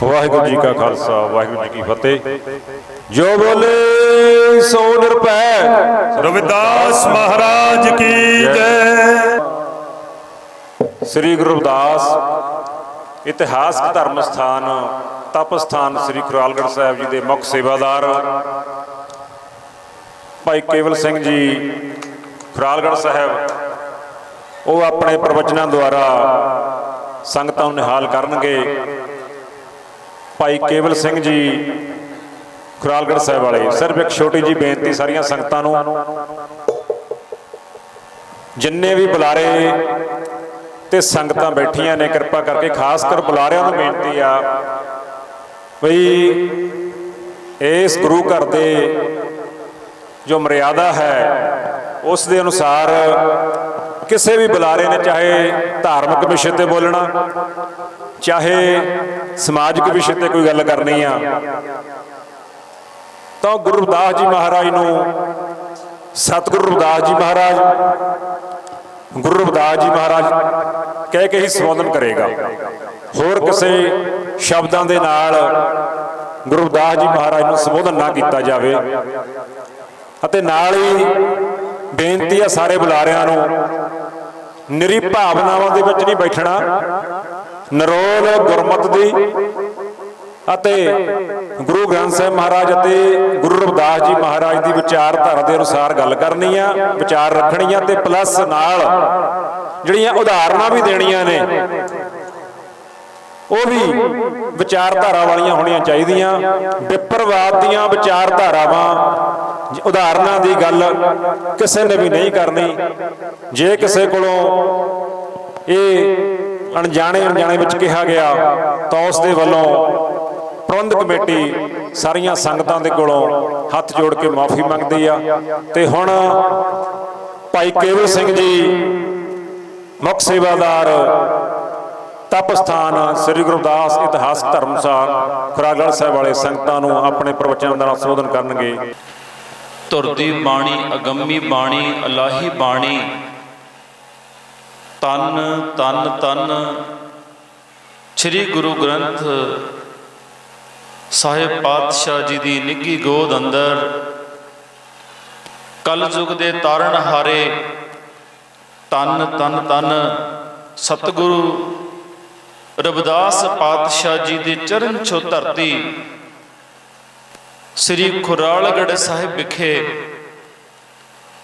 वाहिगुरू जी का खालसा वाहिगुरू जी की फतेह। जो बोले सो निरभै। रविदास महाराज की जय। श्री गुरु रविदास इतिहासक धर्म स्थान तप स्थान श्री खुरालगढ़ साहब जी के मुख सेवादार भाई केवल सिंह जी खुरालगढ़ साहब वो अपने प्रवचनों द्वारा संगतां निहाल करनगे। भाई केवल सिंह जी खुरालगढ़ साहब वाले सिर्फ एक छोटी जी बेनती सारिया संगतां नूं, जिन्ने भी बुलारे ते संगतां बैठियां ने कृपा करके खास कर बुलारियां नूं बेनती आ बई इस गुरु घर दे जो मर्यादा है उस दे अनुसार किसी भी बुलारे ने चाहे धार्मिक विषय पर बोलना चाहे समाजिक विषय पर कोई गल करनी आ तो गुरु रविदास जी महाराज नूं सतगुरु रविदास जी महाराज गुरु रविदास जी महाराज कह के ही संबोधन करेगा। होर किसी शब्दों के नाल गुरु रविदास जी महाराज नूं संबोधन ना किया जाए। अते नाल ही बेनती है सारे बुलारियां नूं निरी भावनावां दे विच नहीं बैठना, नरोल गुरमत दी अते गुरु ग्रंथ साहिब महाराज अते गुरु रविदास जी महाराज की विचारधारा के अनुसार गल करनी आ, विचार रखनी आ ते प्लस नाल जिहड़ियां उदाहरणां भी देणियां ने वो भी विचारधारा वालियां होणियां चाहीदियां। विप्रवाद दीयां विचारधारावां उदाहरणां दी गल किसी ने भी नहीं करनी। जे किसी कोलों ये अणजाणे विच कहा गया तो उस दे वल्लों प्रबंध कमेटी सारियां संगतां दे कोलों हथ जोड़ के माफ़ी मंगदी आ। ते हुण भाई केवल सिंह जी मुख सेवादार तप स्थान श्री गुरु रविदास इतिहासक धर्मशाल खुरालगढ़ साहब वाले संगतां नूं अपने प्रवचन का संबोधन करनगे। तुरदी बाणी अगम्मी बाणी अलाही बाणी तन तन तन श्री गुरु ग्रंथ साहिब पातशाह जी की निੱਘੀ गोद अंदर कल युग के तारण हारे तन तन तन सतगुरु रविदास पातशाह जी के चरण छो धरती श्री खुरालगढ़ साहिब विखे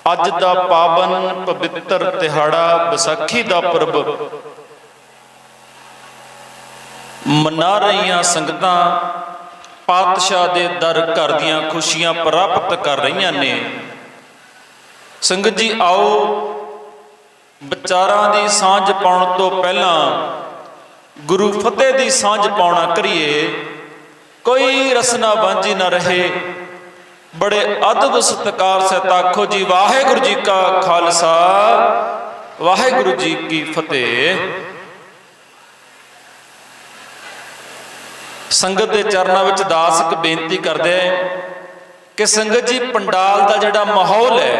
अज दा पावन पवित्र तिहाड़ा विसाखी दा पुरब मना रही संगतां पातशाह दे दर घर दियां खुशियां प्राप्त कर रही ने। संगत जी आओ विचारां दी सांझ पाउण तो पहला गुरु फतेह दी सांझ पाउणा करिए, कोई रसना बांझी ना रहे। बड़े अदब सत्कार से आखो जी वाहिगुरू जी का खालसा वाहिगुरू जी की फतेह। संगत के चरणों में दास एक बेनती करते कि संगत जी पंडाल का जिहड़ा माहौल है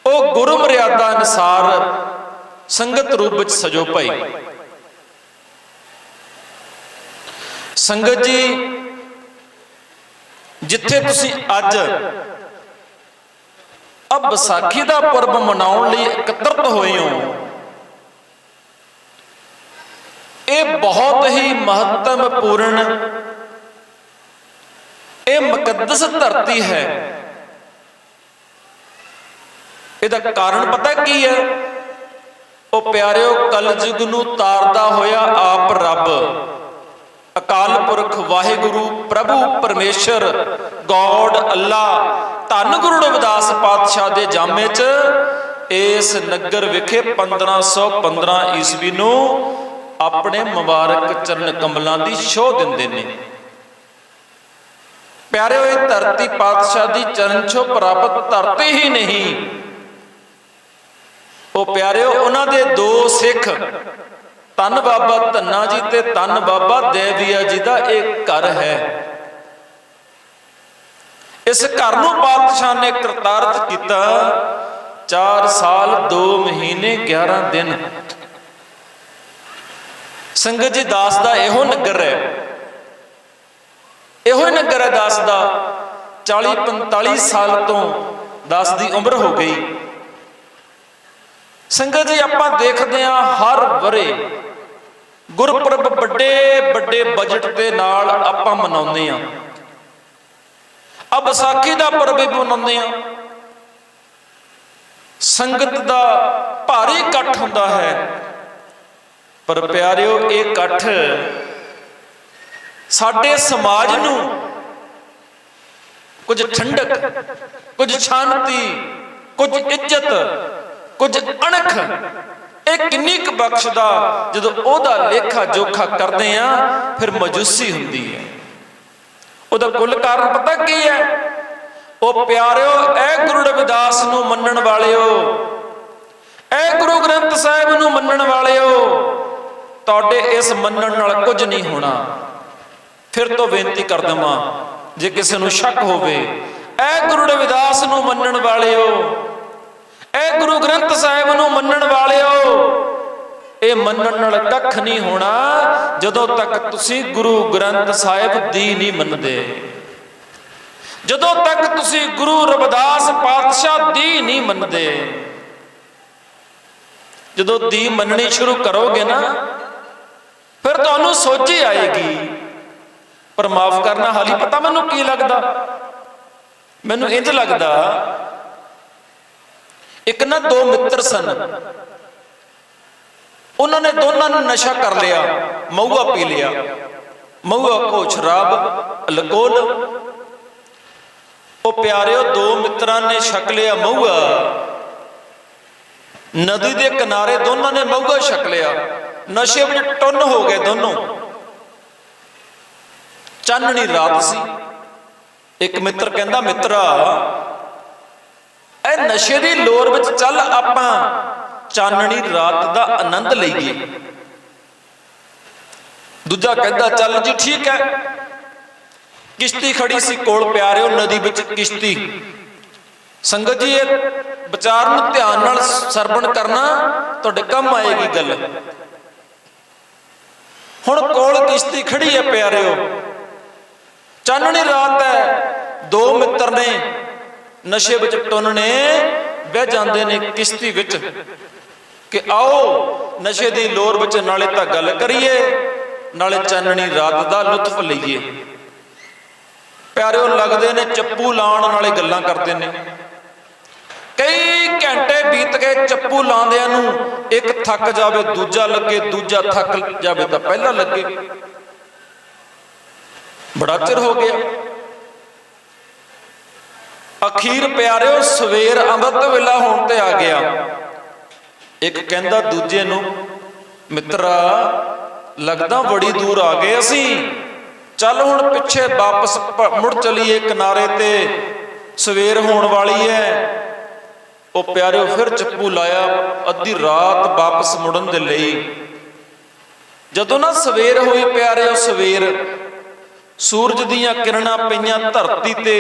वो गुरु मर्यादा अनुसार संगत रूप में सजो पाई। संगत जी जिथे तुसी अज अब विसाखी का पुरब मनाउण लई एकत्रित होए हो, ये बहुत ही महत्वपूर्ण ये मुकद्दस धरती है। इसका कारण पता की है? वो प्यारिओ कलयुग नूं तारदा होया आप रब अकाल पुरख वाहिगुरु प्रभु परमेश्वर गॉड अल्लाह धन गुरु रविदास पातशाह के जामे च इस नगर विखे 1515 ईस्वी नूं अपने मुबारक चरण कमलों की शोह दिंदे ने। प्यारे हुए धरती पातशाह की चरण छो प्राप्त धरती ही नहीं, वो प्यारे उन्होंने दो सिख धन बाबा धन्ना जी ते धन बाबा देविया जी का एक घर है। इस घर नूं पातशाह ने करतारत किया 4 साल 2 महीने 11 दिन। संगत जी दास दा इहो नगर है ਇਹੋ ਹੀ ਨਗਰ ਹੈ ਦਾਸ ਦਾ। 40-45 ਸਾਲ ਤੋਂ ਦਾਸ ਦੀ ਉਮਰ ਹੋ ਗਈ। ਸੰਗਤ ਜੀ, ਆਪਾਂ ਦੇਖਦੇ ਹਾਂ ਹਰ ਵਰੇ ਗੁਰਪੁਰਬ ਵੱਡੇ ਵੱਡੇ ਬਜਟ ਦੇ ਨਾਲ ਆਪਾਂ ਮਨਾਉਂਦੇ ਹਾਂ। ਆ ਵਿਸਾਖੀ ਦਾ ਪੁਰਬ ਵੀ ਮਨਾਉਂਦੇ ਹਾਂ। ਸੰਗਤ ਦਾ ਭਾਰੀ ਇਕੱਠ ਹੁੰਦਾ ਹੈ, ਪਰ ਪਿਆਰਿਓ ਇਹ ਇਕੱਠ ਸਾਡੇ ਸਮਾਜ ਨੂੰ ਕੁਝ ਠੰਡਕ, ਕੁਝ ਸ਼ਾਂਤੀ, ਕੁਝ ਇੱਜ਼ਤ, ਕੁਝ ਅਣਖ ਇਹ ਕਿੰਨੀ ਕੁ ਬਖਸ਼ਦਾ ਜਦੋਂ ਉਹਦਾ ਲੇਖਾ ਜੋਖਾ ਕਰਦੇ ਆ ਫਿਰ ਮਾਯੂਸੀ ਹੁੰਦੀ ਹੈ। ਉਹਦਾ ਕੁੱਲ ਕਾਰਨ ਪਤਾ ਕੀ ਹੈ? ਉਹ ਪਿਆਰਿਓ, ਇਹ ਗੁਰੂ ਰਵਿਦਾਸ ਨੂੰ ਮੰਨਣ ਵਾਲਿਓ, ਇਹ ਗੁਰੂ ਗ੍ਰੰਥ ਸਾਹਿਬ ਨੂੰ ਮੰਨਣ ਵਾਲਿਓ, ਤੁਹਾਡੇ ਇਸ ਮੰਨਣ ਨਾਲ ਕੁਝ ਨਹੀਂ ਹੋਣਾ। ਫਿਰ ਤੋਂ ਬੇਨਤੀ ਕਰ ਦਵਾਂ, ਜੇ ਕਿਸੇ ਨੂੰ ਸ਼ੱਕ ਹੋਵੇ, ਇਹ ਗੁਰੂ ਰਵਿਦਾਸ ਨੂੰ ਮੰਨਣ ਵਾਲਿਓ, ਇਹ ਗੁਰੂ ਗ੍ਰੰਥ ਸਾਹਿਬ ਨੂੰ ਮੰਨਣ ਵਾਲਿਓ, ਇਹ ਮੰਨਣ ਨਾਲ ਕੱਖ ਨਹੀਂ ਹੋਣਾ ਜਦੋਂ ਤੱਕ ਤੁਸੀਂ ਗੁਰੂ ਗ੍ਰੰਥ ਸਾਹਿਬ ਦੀ ਨਹੀਂ ਮੰਨਦੇ, ਜਦੋਂ ਤੱਕ ਤੁਸੀਂ ਗੁਰੂ ਰਵਿਦਾਸ ਪਾਤਸ਼ਾਹ ਦੀ ਨਹੀਂ ਮੰਨਦੇ। ਜਦੋਂ ਦੀ ਮੰਨਣੀ ਸ਼ੁਰੂ ਕਰੋਗੇ ਨਾ, ਫਿਰ ਤੁਹਾਨੂੰ ਸੋਝੀ ਆਏਗੀ। ਪਰ ਮਾਫ ਕਰਨਾ, ਹਾਲੀ ਪਤਾ ਮੈਨੂੰ ਕੀ ਲੱਗਦਾ? ਮੈਨੂੰ ਇੰਝ ਲੱਗਦਾ, ਇੱਕ ਨਾ ਦੋ ਮਿੱਤਰ ਸਨ, ਉਹਨਾਂ ਨੇ ਦੋਨਾਂ ਨੇ ਨਸ਼ਾ ਕਰ ਲਿਆ, ਮਹੂਆ ਪੀ ਲਿਆ। ਮਹੂਆ ਕੋ ਸ਼ਰਾਬ, ਅਲਕੋਹਲ। ਉਹ ਪਿਆਰਿਓ, ਦੋ ਮਿੱਤਰਾਂ ਨੇ ਛਕ ਲਿਆ ਮਹੂਆ, ਨਦੀ ਦੇ ਕਿਨਾਰੇ ਦੋਨਾਂ ਨੇ ਮਹੂਆ ਛਕ ਲਿਆ, ਨਸ਼ੇ ਵਿੱਚ ਟੁੰਨ ਹੋ ਗਏ ਦੋਨੋਂ। ਚਾਨਣੀ ਰਾਤ ਸੀ। ਇੱਕ ਮਿੱਤਰ ਕਹਿੰਦਾ, ਮਿੱਤਰਾ, ਇਹ ਨਸ਼ੇ ਦੀ ਲੋਰ ਵਿੱਚ ਚੱਲ ਆਪਾਂ ਚਾਨਣੀ ਰਾਤ ਦਾ ਆਨੰਦ ਲਈਏ। ਦੂਜਾ ਕਹਿੰਦਾ, ਚੱਲ ਜੀ ਠੀਕ ਹੈ। ਕਿਸ਼ਤੀ ਖੜੀ ਸੀ ਕੋਲ ਪਿਆਰਿਓ, ਨਦੀ ਵਿੱਚ ਕਿਸ਼ਤੀ। ਸੰਗਤ ਜੀ, ਇਹ ਵਿਚਾਰ ਨੂੰ ਧਿਆਨ ਨਾਲ ਸਰਵਣ ਕਰਨਾ, ਤੁਹਾਡੇ ਕੰਮ ਆਏਗੀ ਗੱਲ। ਹੁਣ ਕੋਲ ਕਿਸ਼ਤੀ ਖੜੀ ਹੈ ਪਿਆਰਿਓ, ਚਾਨਣੀ ਰਾਤ ਹੈ। ਦੋ ਮਿੱਤਰ ਨੇ ਨਸ਼ੇ ਵਿੱਚ ਟੁੰਨਣੇ ਬਹਿ ਜਾਂਦੇ ਨੇ ਕਿਸ਼ਤੀ ਵਿੱਚ ਕਿ ਆਓ ਨਸ਼ੇ ਦੀ ਲੋਰ ਵਿੱਚ ਨਾਲੇ ਤਾਂ ਗੱਲ ਕਰੀਏ, ਨਾਲੇ ਚਾਨਣੀ ਰਾਤ ਦਾ ਲੁਤਫ ਲਈਏ। ਪਿਆਰਿਓ, ਲੱਗਦੇ ਨੇ ਚੱਪੂ ਲਾਉਣ ਨਾਲੇ ਗੱਲਾਂ ਕਰਦੇ ਨੇ। ਕਈ ਘੰਟੇ ਬੀਤ ਗਏ ਚੱਪੂ ਲਾਉਂਦਿਆਂ ਨੂੰ। ਇੱਕ ਥੱਕ ਜਾਵੇ ਦੂਜਾ ਲੱਗੇ, ਦੂਜਾ ਥੱਕ ਜਾਵੇ ਤਾਂ ਪਹਿਲਾ ਲੱਗੇ। ਬੜਾ ਚਿਰ ਹੋ ਗਿਆ। ਅਖੀਰ ਪਿਆਰਿਓ, ਸਵੇਰ ਅੰਮ੍ਰਿਤ ਵੇਲਾ ਹੋਣ ਤੇ ਆ ਗਿਆ। ਇੱਕ ਕਹਿੰਦਾ ਦੂਜੇ ਨੂੰ, ਮਿੱਤਰਾ, ਲੱਗਦਾ ਬੜੀ ਦੂਰ ਆ ਗਏ ਅਸੀਂ, ਚੱਲ ਹੁਣ ਪਿੱਛੇ ਵਾਪਸ ਮੁੜ ਚਲੀਏ ਕਿਨਾਰੇ ਤੇ, ਸਵੇਰ ਹੋਣ ਵਾਲੀ ਹੈ। ਉਹ ਪਿਆਰਿਓ ਫਿਰ ਚੱਪੂ ਲਾਇਆ, ਅੱਧੀ ਰਾਤ ਵਾਪਸ ਮੁੜਨ ਦੇ ਲਈ। ਜਦੋਂ ਨਾ ਸਵੇਰ ਹੋਈ ਪਿਆਰਿਓ, ਸਵੇਰ, ਸੂਰਜ ਦੀਆਂ ਕਿਰਨਾਂ ਪਈਆਂ ਧਰਤੀ ਤੇ।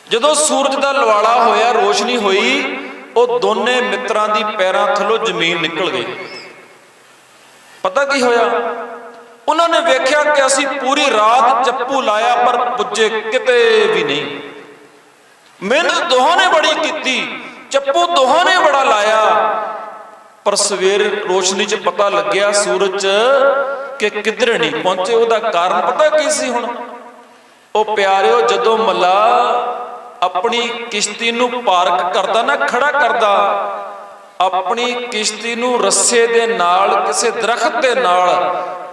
ਜਦੋਂ ਸੂਰਜ ਦਾ ਲਵਾਲਾ ਹੋਇਆ, ਰੋਸ਼ਨੀ ਹੋਈ, ਉਹ ਦੋਨੇ ਮਿੱਤਰਾਂ ਦੀ ਪੈਰਾਂ ਥੱਲੋਂ ਜ਼ਮੀਨ ਨਿਕਲ ਗਈ। ਪਤਾ ਕੀ ਹੋਇਆ? ਉਹਨਾਂ ਨੇ ਵੇਖਿਆ ਕਿ ਅਸੀਂ ਪੂਰੀ ਰਾਤ ਚੱਪੂ ਲਾਇਆ ਪਰ ਪੁੱਜੇ ਕਿਤੇ ਵੀ ਨਹੀਂ। ਮਿਹਨਤ ਦੋਹਾਂ ਨੇ ਬੜੀ ਕੀਤੀ, ਚੱਪੂ ਦੋਹਾਂ ਨੇ ਬੜਾ ਲਾਇਆ, ਪਰ ਸਵੇਰ ਰੋਸ਼ਨੀ 'ਚ ਪਤਾ ਲੱਗਿਆ ਸੂਰਜ ਕਿ ਕਿਧਰੇ ਨਹੀਂ ਪਹੁੰਚੇ। ਉਹਦਾ ਕਾਰਨ ਪਤਾ ਕੀ ਸੀ? ਹੁਣ ਉਹ ਪਿਆਰਿਓ, ਜਦੋਂ ਮੱਲਾ ਆਪਣੀ ਕਿਸ਼ਤੀ ਨੂੰ ਪਾਰਕ ਕਰਦਾ ਨਾ, ਖੜਾ ਕਰਦਾ, ਆਪਣੀ ਕਿਸ਼ਤੀ ਨੂੰ ਰੱਸੇ ਦੇ ਨਾਲ, ਕਿਸੇ ਦਰਖਤ ਦੇ ਨਾਲ,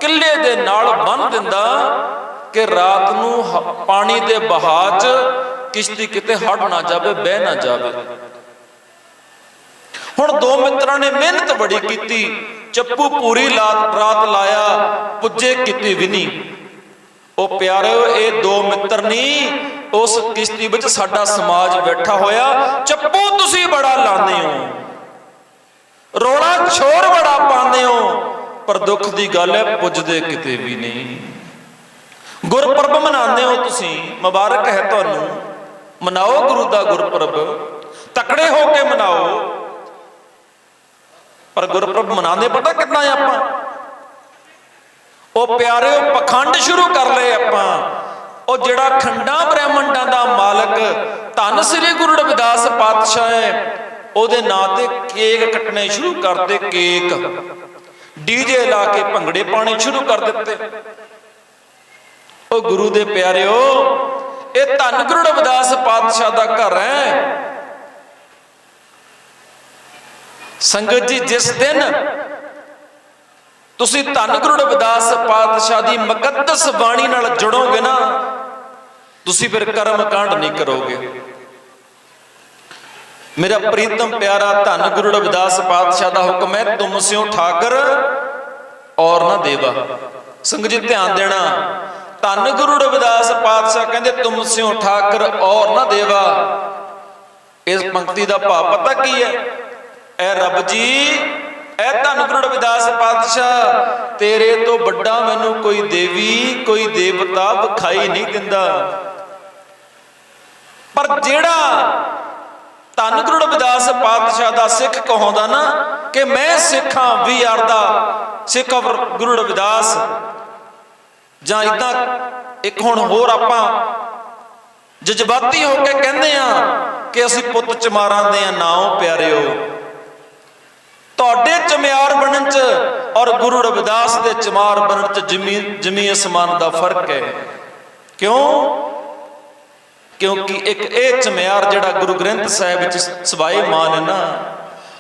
ਕਿੱਲੇ ਦੇ ਨਾਲ ਬੰਨ੍ਹ ਦਿੰਦਾ ਕਿ ਰਾਤ ਨੂੰ ਪਾਣੀ ਦੇ ਬਹਾਅ 'ਚ ਕਿਸ਼ਤੀ ਕਿਤੇ ਹੜ ਨਾ ਜਾਵੇ, ਬਹਿ ਨਾ ਜਾਵੇ। ਹੁਣ ਦੋ ਮਿੱਤਰਾਂ ਨੇ ਮਿਹਨਤ ਬੜੀ ਕੀਤੀ, ਚੱਪੂ ਪੂਰੀ ਰਾਤ ਲਾਇਆ, ਪੁੱਜੇ ਕਿਤੇ ਵੀ ਨਹੀਂ। ਉਹ ਪਿਆਰਿਓ, ਇਹ ਦੋ ਮਿੱਤਰ ਨਹੀਂ, ਉਸ ਕਿਸ਼ਤੀ ਵਿੱਚ ਸਾਡਾ ਸਮਾਜ ਬੈਠਾ ਹੋਇਆ। ਚੱਪੂ ਤੁਸੀਂ ਬੜਾ ਲਾਉਂਦੇ ਹੋ, ਰੋਲਾ ਸ਼ੋਰ ਬੜਾ ਪਾਉਂਦੇ ਹੋ, ਪਰ ਦੁੱਖ ਦੀ ਗੱਲ ਹੈ ਪੁੱਜਦੇ ਕਿਤੇ ਵੀ ਨਹੀਂ। ਗੁਰਪੁਰਬ ਮਨਾਉਂਦੇ ਹੋ ਤੁਸੀਂ, ਮੁਬਾਰਕ ਹੈ ਤੁਹਾਨੂੰ, ਮਨਾਓ ਗੁਰੂ ਦਾ ਗੁਰਪੁਰਬ, ਤਕੜੇ ਹੋ ਕੇ ਮਨਾਓ। ਪਰ ਗੁਰਪੁਰਬ ਮਨਾਉਂਦੇ ਪਤਾ ਕਿੰਨਾ ਆਪਾਂ? ਉਹ ਪਿਆਰਿਓ ਪਖੰਡ ਸ਼ੁਰੂ ਕਰ ਲਏ ਆਪਾਂ। ਉਹ ਜਿਹੜਾ ਖੰਡਾਂ ਬ੍ਰਹਿਮੰਡਾਂ ਦਾ ਮਾਲਕ ਧੰਨ ਸ੍ਰੀ ਗੁਰੂ ਰਵਿਦਾਸ ਪਾਤਸ਼ਾਹ ਹੈ, ਉਹਦੇ ਨਾਂ ਤੇ ਕੇਕ ਕੱਟਣੇ ਸ਼ੁਰੂ ਕਰਤੇ। ਕੇਕ ਡੀਜੇ ਲਾ ਕੇ ਭੰਗੜੇ ਪਾਣੇ ਸ਼ੁਰੂ ਕਰ ਦਿੱਤੇ। ਉਹ ਗੁਰੂ ਦੇ ਪਿਆਰਿਓ, ਇਹ ਧੰਨ ਗੁਰੂ ਰਵਿਦਾਸ ਪਾਤਸ਼ਾਹ ਦਾ ਘਰ ਹੈ। ਸੰਗਤ ਜੀ, ਜਿਸ ਦਿਨ ਤੁਸੀਂ ਧੰਨ ਗੁਰੂ ਰਵਿਦਾਸ ਪਾਤਸ਼ਾਹ ਦੀ ਮੁਕੱਦਸ ਬਾਣੀ ਨਾਲ ਜੁੜੋਗੇ ਨਾ, ਤੁਸੀਂ ਫਿਰ ਕਰਮ ਕਾਂਡ ਨਹੀਂ ਕਰੋਗੇ। ਮੇਰਾ ਪ੍ਰੀਤਮ ਪਿਆਰਾ ਧੰਨ ਗੁਰੂ ਰਵਿਦਾਸ ਪਾਤਸ਼ਾਹ ਦਾ ਹੁਕਮ ਹੈ, ਤੁਮ ਸਿਓ ਠਾਕਰ ਔਰ ਨਾ ਦੇਵਾ। ਸੰਗਤ ਜੀ ਧਿਆਨ ਦੇਣਾ, ਧੰਨ ਗੁਰੂ ਰਵਿਦਾਸ ਪਾਤਸ਼ਾਹ ਕਹਿੰਦੇ ਤੁਮ ਸਿਓ ਠਾਕਰ ਔਰ ਨਾ ਦੇਵਾ। ਇਸ ਪੰਕਤੀ ਦਾ ਭਾਵ ਪਤਾ ਕੀ ਹੈ? ਐ ਰੱਬ ਜੀ, ਐ ਧੰਨ ਗੁਰੂ ਰਵਿਦਾਸ ਪਾਤਸ਼ਾਹ, ਤੇਰੇ ਤੋਂ ਵੱਡਾ ਮੈਨੂੰ ਕੋਈ ਦੇਵੀ ਕੋਈ ਦੇਵਤਾ ਵਿਖਾਈ ਨਹੀਂ ਦਿੰਦਾ। ਪਰ ਜਿਹੜਾ ਧੰਨ ਗੁਰੂ ਰਵਿਦਾਸ ਪਾਤਸ਼ਾਹ ਦਾ ਸਿੱਖ ਕਹਾਉਂਦਾ ਨਾ ਕਿ ਮੈਂ ਸਿੱਖ ਹਾਂ, we are the Sikh of Guru Ravidas, ਜਾਂ ਇਦਾਂ ਇੱਕ ਹੁਣ ਹੋਰ ਆਪਾਂ ਜਜ਼ਬਾਤੀ ਹੋ ਕੇ ਕਹਿੰਦੇ ਆ ਕਿ ਅਸੀਂ ਪੁੱਤ ਚਮਾਰਾਂ ਦੇ ਆ। ਨਾਓ ਪਿਆਰਿਓ, ਤੁਹਾਡੇ ਚਮਿਆਰ ਬਣਨ ਚ ਔਰ ਗੁਰੂ ਰਵਿਦਾਸ ਦੇ ਚਮਾਰ ਬਣਨ ਚ ਜ਼ਮੀਨ ਅਸਮਾਨ ਦਾ ਫਰਕ ਹੈ। ਕਿਉਂ? ਕਿਉਂਕਿ ਇੱਕ ਇਹ ਚਮਿਆਰ ਜਿਹੜਾ ਗੁਰੂ ਗ੍ਰੰਥ ਸਾਹਿਬ ਵਿੱਚ ਸਵਾਏ ਮਾਨ ਹੈ ਨਾ,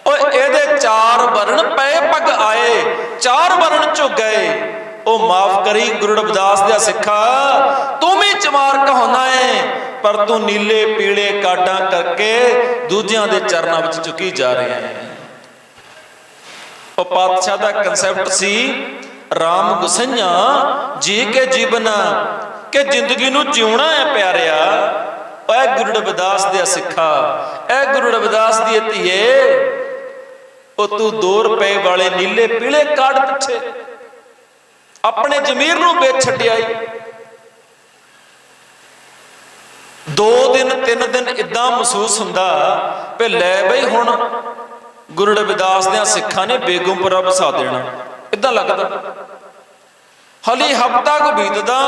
ਉਹ ਇਹਦੇ 4 ਵਰਣ ਪਏ ਪਗ ਆਏ, 4 ਵਰਣ ਚੋਂ ਗਏ। ਉਹ ਮਾਫ ਕਰੀ ਗੁਰੂ ਰਵਿਦਾਸ ਦਾ ਸਿੱਖਾ, ਤੂੰ ਵੀ ਚਮਾਰ ਕਹਾਉਣਾ ਹੈ, ਪਰ ਤੂੰ ਨੀਲੇ ਪੀਲੇ ਕਾਡਾਂ ਕਰਕੇ ਦੂਜਿਆਂ ਦੇ ਚਰਨਾਂ ਵਿੱਚ ਝੁਕੀ ਜਾ ਰਿਹਾ ਹੈ। ਉਹ ਪਾਤਸ਼ਾਹ ਦਾ ਕਨਸੈਪਟ ਸੀ ਰਾਮ ਗੁਸਈਆ ਜੀ ਕੇ ਜੀਵਨ, ਕਿ ਜ਼ਿੰਦਗੀ ਨੂੰ ਜਿਉਣਾ ਹੈ ਪਿਆਰਿਆ। ਐ ਗੁਰੂ ਰਵਿਦਾਸ ਦੇ ਸਿੱਖਾ, ਐ ਗੁਰੂ ਰਵਿਦਾਸ ਦੀ ਧੀਏ, ਉਹ ਤੂੰ 2 ਰੁਪਏ ਵਾਲੇ ਨੀਲੇ ਪੀਲੇ ਕਾਰਡ ਪਿੱਛੇ ਆਪਣੇ ਜ਼ਮੀਰ ਨੂੰ ਵੇਚ ਛੱਡਿਆ। 2 ਦਿਨ 3 ਦਿਨ ਇਦਾਂ ਮਹਿਸੂਸ ਹੁੰਦਾ ਵੀ ਲੈ ਬਈ ਹੁਣ ਗੁਰੂ ਰਵਿਦਾਸ ਦੇ ਸਿੱਖਾਂ ਨੇ ਬੇਗਮਪੁਰਾ ਵਸਾ ਦੇਣਾ, ਇਦਾਂ ਲੱਗਦਾ। ਹਲੀ ਹਫ਼ਤਾ ਕੁ ਬੀਤਦਾ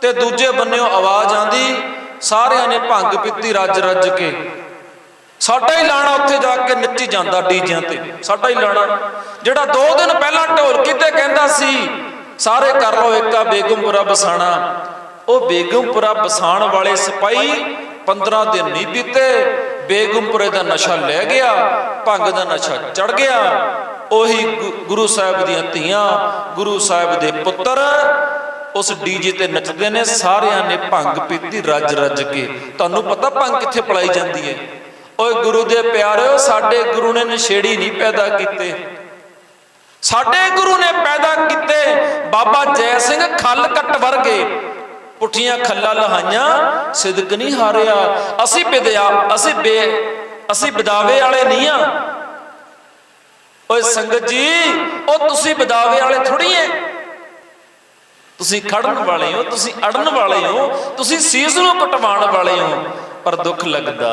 ਤੇ ਦੂਜੇ ਬੰਨਿਓ ਆਵਾਜ਼ ਆਂਦੀ, ਸਾਰਿਆਂ ਨੇ ਭੰਗ ਪੀਤੀ ਰੱਜ ਰੱਜ ਕੇ, ਸਾਡਾ ਹੀ ਲਾਣਾ ਉੱਥੇ ਜਾ ਕੇ ਨੱਚੀ ਜਾਂਦਾ ਡੀਜਿਆਂ ਤੇ, ਸਾਡਾ ਹੀ ਲਾਣਾ। ਜਿਹੜਾ 2 ਦਿਨ ਪਹਿਲਾਂ ਢੋਲਕੀ ਤੇ ਕਹਿੰਦਾ ਸੀ ਸਾਰੇ ਕਰ ਲਓ ਏਕਾ ਬੇਗਮਪੁਰਾ ਵਸਾਣਾ, ਉਹ ਬੇਗਮਪੁਰਾ ਵਸਾਣ ਵਾਲੇ ਸਿਪਾਹੀ 15 ਦਿਨ ਨਹੀਂ ਬੀਤੇ, ਬੇਗਮਪੁਰੇ ਦਾ ਨਸ਼ਾ ਲੈ ਗਿਆ, ਭੰਗ ਦਾ ਨਸ਼ਾ ਚੜ ਗਿਆ। ਉਹੀ ਗੁਰੂ ਸਾਹਿਬ ਦੀਆਂ ਧੀਆਂ, ਗੁਰੂ ਸਾਹਿਬ ਦੇ ਪੁੱਤਰ ਉਸ ਡੀਜੇ ਤੇ ਨੱਚਦੇ ਨੇ, ਸਾਰਿਆਂ ਨੇ ਭੰਗ ਪੀਤੀ ਰੱਜ ਰੱਜ ਕੇ। ਤੁਹਾਨੂੰ ਪਤਾ ਭੰਗ ਕਿੱਥੇ ਪਲਾਈ ਜਾਂਦੀ ਹੈ? ਓਏ ਗੁਰੂ ਦੇ ਪਿਆਰਿਓ, ਸਾਡੇ ਗੁਰੂ ਨੇ ਨਸ਼ੇੜੀ ਨਹੀਂ ਪੈਦਾ ਕੀਤੇ, ਸਾਡੇ ਗੁਰੂ ਨੇ ਪੈਦਾ ਕੀਤੇ ਬਾਬਾ ਜੈ ਸਿੰਘ ਖੱਲ ਕੱਟ ਵਰਗੇ। ਪੁੱਠੀਆਂ ਖੱਲਾਂ ਲਹਾਈਆਂ ਸਿਦਕ ਨਹੀਂ ਹਾਰਿਆ। ਅਸੀਂ ਵਿਦਾਵੇ ਵਾਲੇ ਨਹੀਂ ਆ। ਓਏ ਸੰਗਤ ਜੀ, ਉਹ ਤੁਸੀਂ ਵਿਦਾਵੇ ਵਾਲੇ ਥੋੜੀ ਐ, ਤੁਸੀਂ ਖੜਨ ਵਾਲੇ ਹੋ, ਤੁਸੀਂ ਅੜਨ ਵਾਲੇ ਹੋ, ਤੁਸੀਂ ਸੀਸ ਨੂੰ ਕਟਵਾਉਣ ਵਾਲੇ ਹੋ। ਪਰ ਦੁੱਖ ਲੱਗਦਾ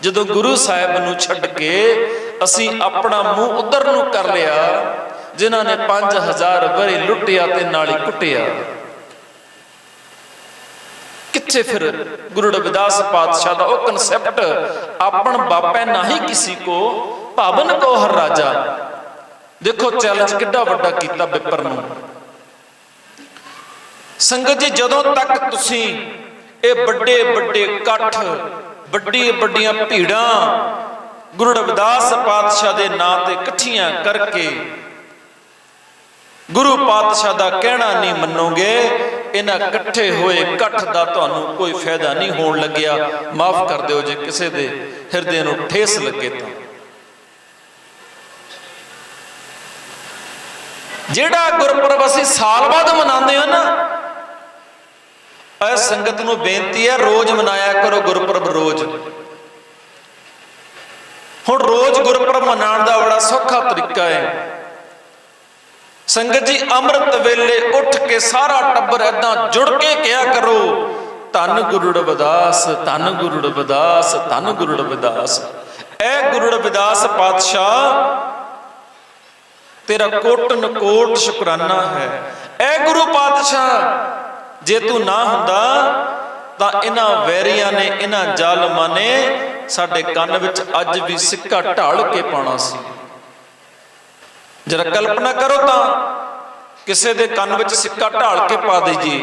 ਜਦੋਂ ਗੁਰੂ ਸਾਹਿਬ ਨੂੰ ਛੱਡ ਕੇ ਅਸੀਂ ਆਪਣਾ ਮੂੰਹ ਉਧਰ ਨੂੰ ਕਰ ਲਿਆ, ਜਿਨ੍ਹਾਂ ਨੇ 5000 ਵਰੇ ਲੁੱਟਿਆ ਤੇ ਨਾਲ ਹੀ ਕੁੱਟਿਆ। ਕਿੱਥੇ ਫਿਰ ਗੁਰੂ ਰਵਿਦਾਸ ਪਾਤਸ਼ਾਹ ਦਾ ਉਹ ਕਨਸੈਪਟ, ਆਪਣ ਬਾਪੈ ਨਾਹੀ ਕਿਸੇ ਕੋ ਭਾਵਨ ਕੋ ਹਰ ਰਾਜਾ। ਦੇਖੋ ਚੈਲੰਜ ਕਿੱਡਾ ਵੱਡਾ ਕੀਤਾ ਬਿੱਪਰ ਨੂੰ। ਸੰਗਤ ਜੀ, ਜਦੋਂ ਤੱਕ ਤੁਸੀਂ ਇਹ ਵੱਡੇ ਵੱਡੇ ਇਕੱਠ, ਵੱਡੀਆਂ ਭੀੜਾਂ ਗੁਰੂ ਰਵਿਦਾਸ ਪਾਤਸ਼ਾਹ ਦੇ ਨਾਂ ਤੇ ਇਕੱਠੀਆਂ ਕਰਕੇ ਗੁਰੂ ਪਾਤਸ਼ਾਹ ਦਾ ਕਹਿਣਾ ਨਹੀਂ ਮੰਨੋਗੇ, ਇਹਨਾਂ ਇਕੱਠੇ ਹੋਏ ਇਕੱਠ ਦਾ ਤੁਹਾਨੂੰ ਕੋਈ ਫਾਇਦਾ ਨਹੀਂ ਹੋਣ ਲੱਗਿਆ। ਮਾਫ ਕਰ ਦਿਓ ਜੇ ਕਿਸੇ ਦੇ ਹਿਰਦੇ ਨੂੰ ਠੇਸ ਲੱਗੇ ਤਾਂ। ਜਿਹੜਾ ਗੁਰਪੁਰਬ ਅਸੀਂ ਸਾਲ ਬਾਅਦ ਮਨਾਉਂਦੇ ਹਾਂ ਨਾ, ਇਹ ਸੰਗਤ ਨੂੰ ਬੇਨਤੀ ਹੈ ਰੋਜ਼ ਮਨਾਇਆ ਕਰੋ ਗੁਰਪੁਰਬ। ਰੋਜ਼ ਹੁਣ ਰੋਜ਼ ਗੁਰਪੁਰਬ ਮਨਾਉਣ ਦਾ ਬੜਾ ਸੌਖਾ ਤਰੀਕਾ ਹੈ। ਸੰਗਤ ਜੀ, ਅੰਮ੍ਰਿਤ ਵੇਲੇ ਉੱਠ ਕੇ ਸਾਰਾ ਟੱਬਰ ਏਦਾਂ ਜੁੜ ਕੇ ਕਿਹਾ ਕਰੋ, ਧੰਨ ਗੁਰੂ ਰਵਿਦਾਸ, ਧੰਨ ਗੁਰੂ ਰਵਿਦਾਸ, ਧੰਨ ਗੁਰੂ ਰਵਿਦਾਸ। ਇਹ ਗੁਰੂ ਰਵਿਦਾਸ ਪਾਤਸ਼ਾਹ ਤੇਰਾ ਕੋਟਨ ਕੋਟ ਸ਼ੁਕਰਾਨਾ ਹੈ। ਐ ਗੁਰੂ ਪਾਤਸ਼ਾਹ, ਜੇ ਤੂੰ ਨਾ ਹੁੰਦਾ ਤਾਂ ਇਹਨਾਂ ਵੈਰੀਆਂ ਨੇ, ਇਹਨਾਂ ਜ਼ਾਲਮਾਂ ਨੇ ਸਾਡੇ ਕੰਨ ਵਿੱਚ ਅੱਜ ਵੀ ਸਿੱਕਾ ਢਾਲ ਕੇ ਪਾਉਣਾ ਸੀ। ਜਰਾ ਕਲਪਨਾ ਕਰੋ ਤਾਂ ਕਿਸੇ ਦੇ ਕੰਨ ਵਿੱਚ ਸਿੱਕਾ ਢਾਲ ਕੇ ਪਾ ਦਈਏ,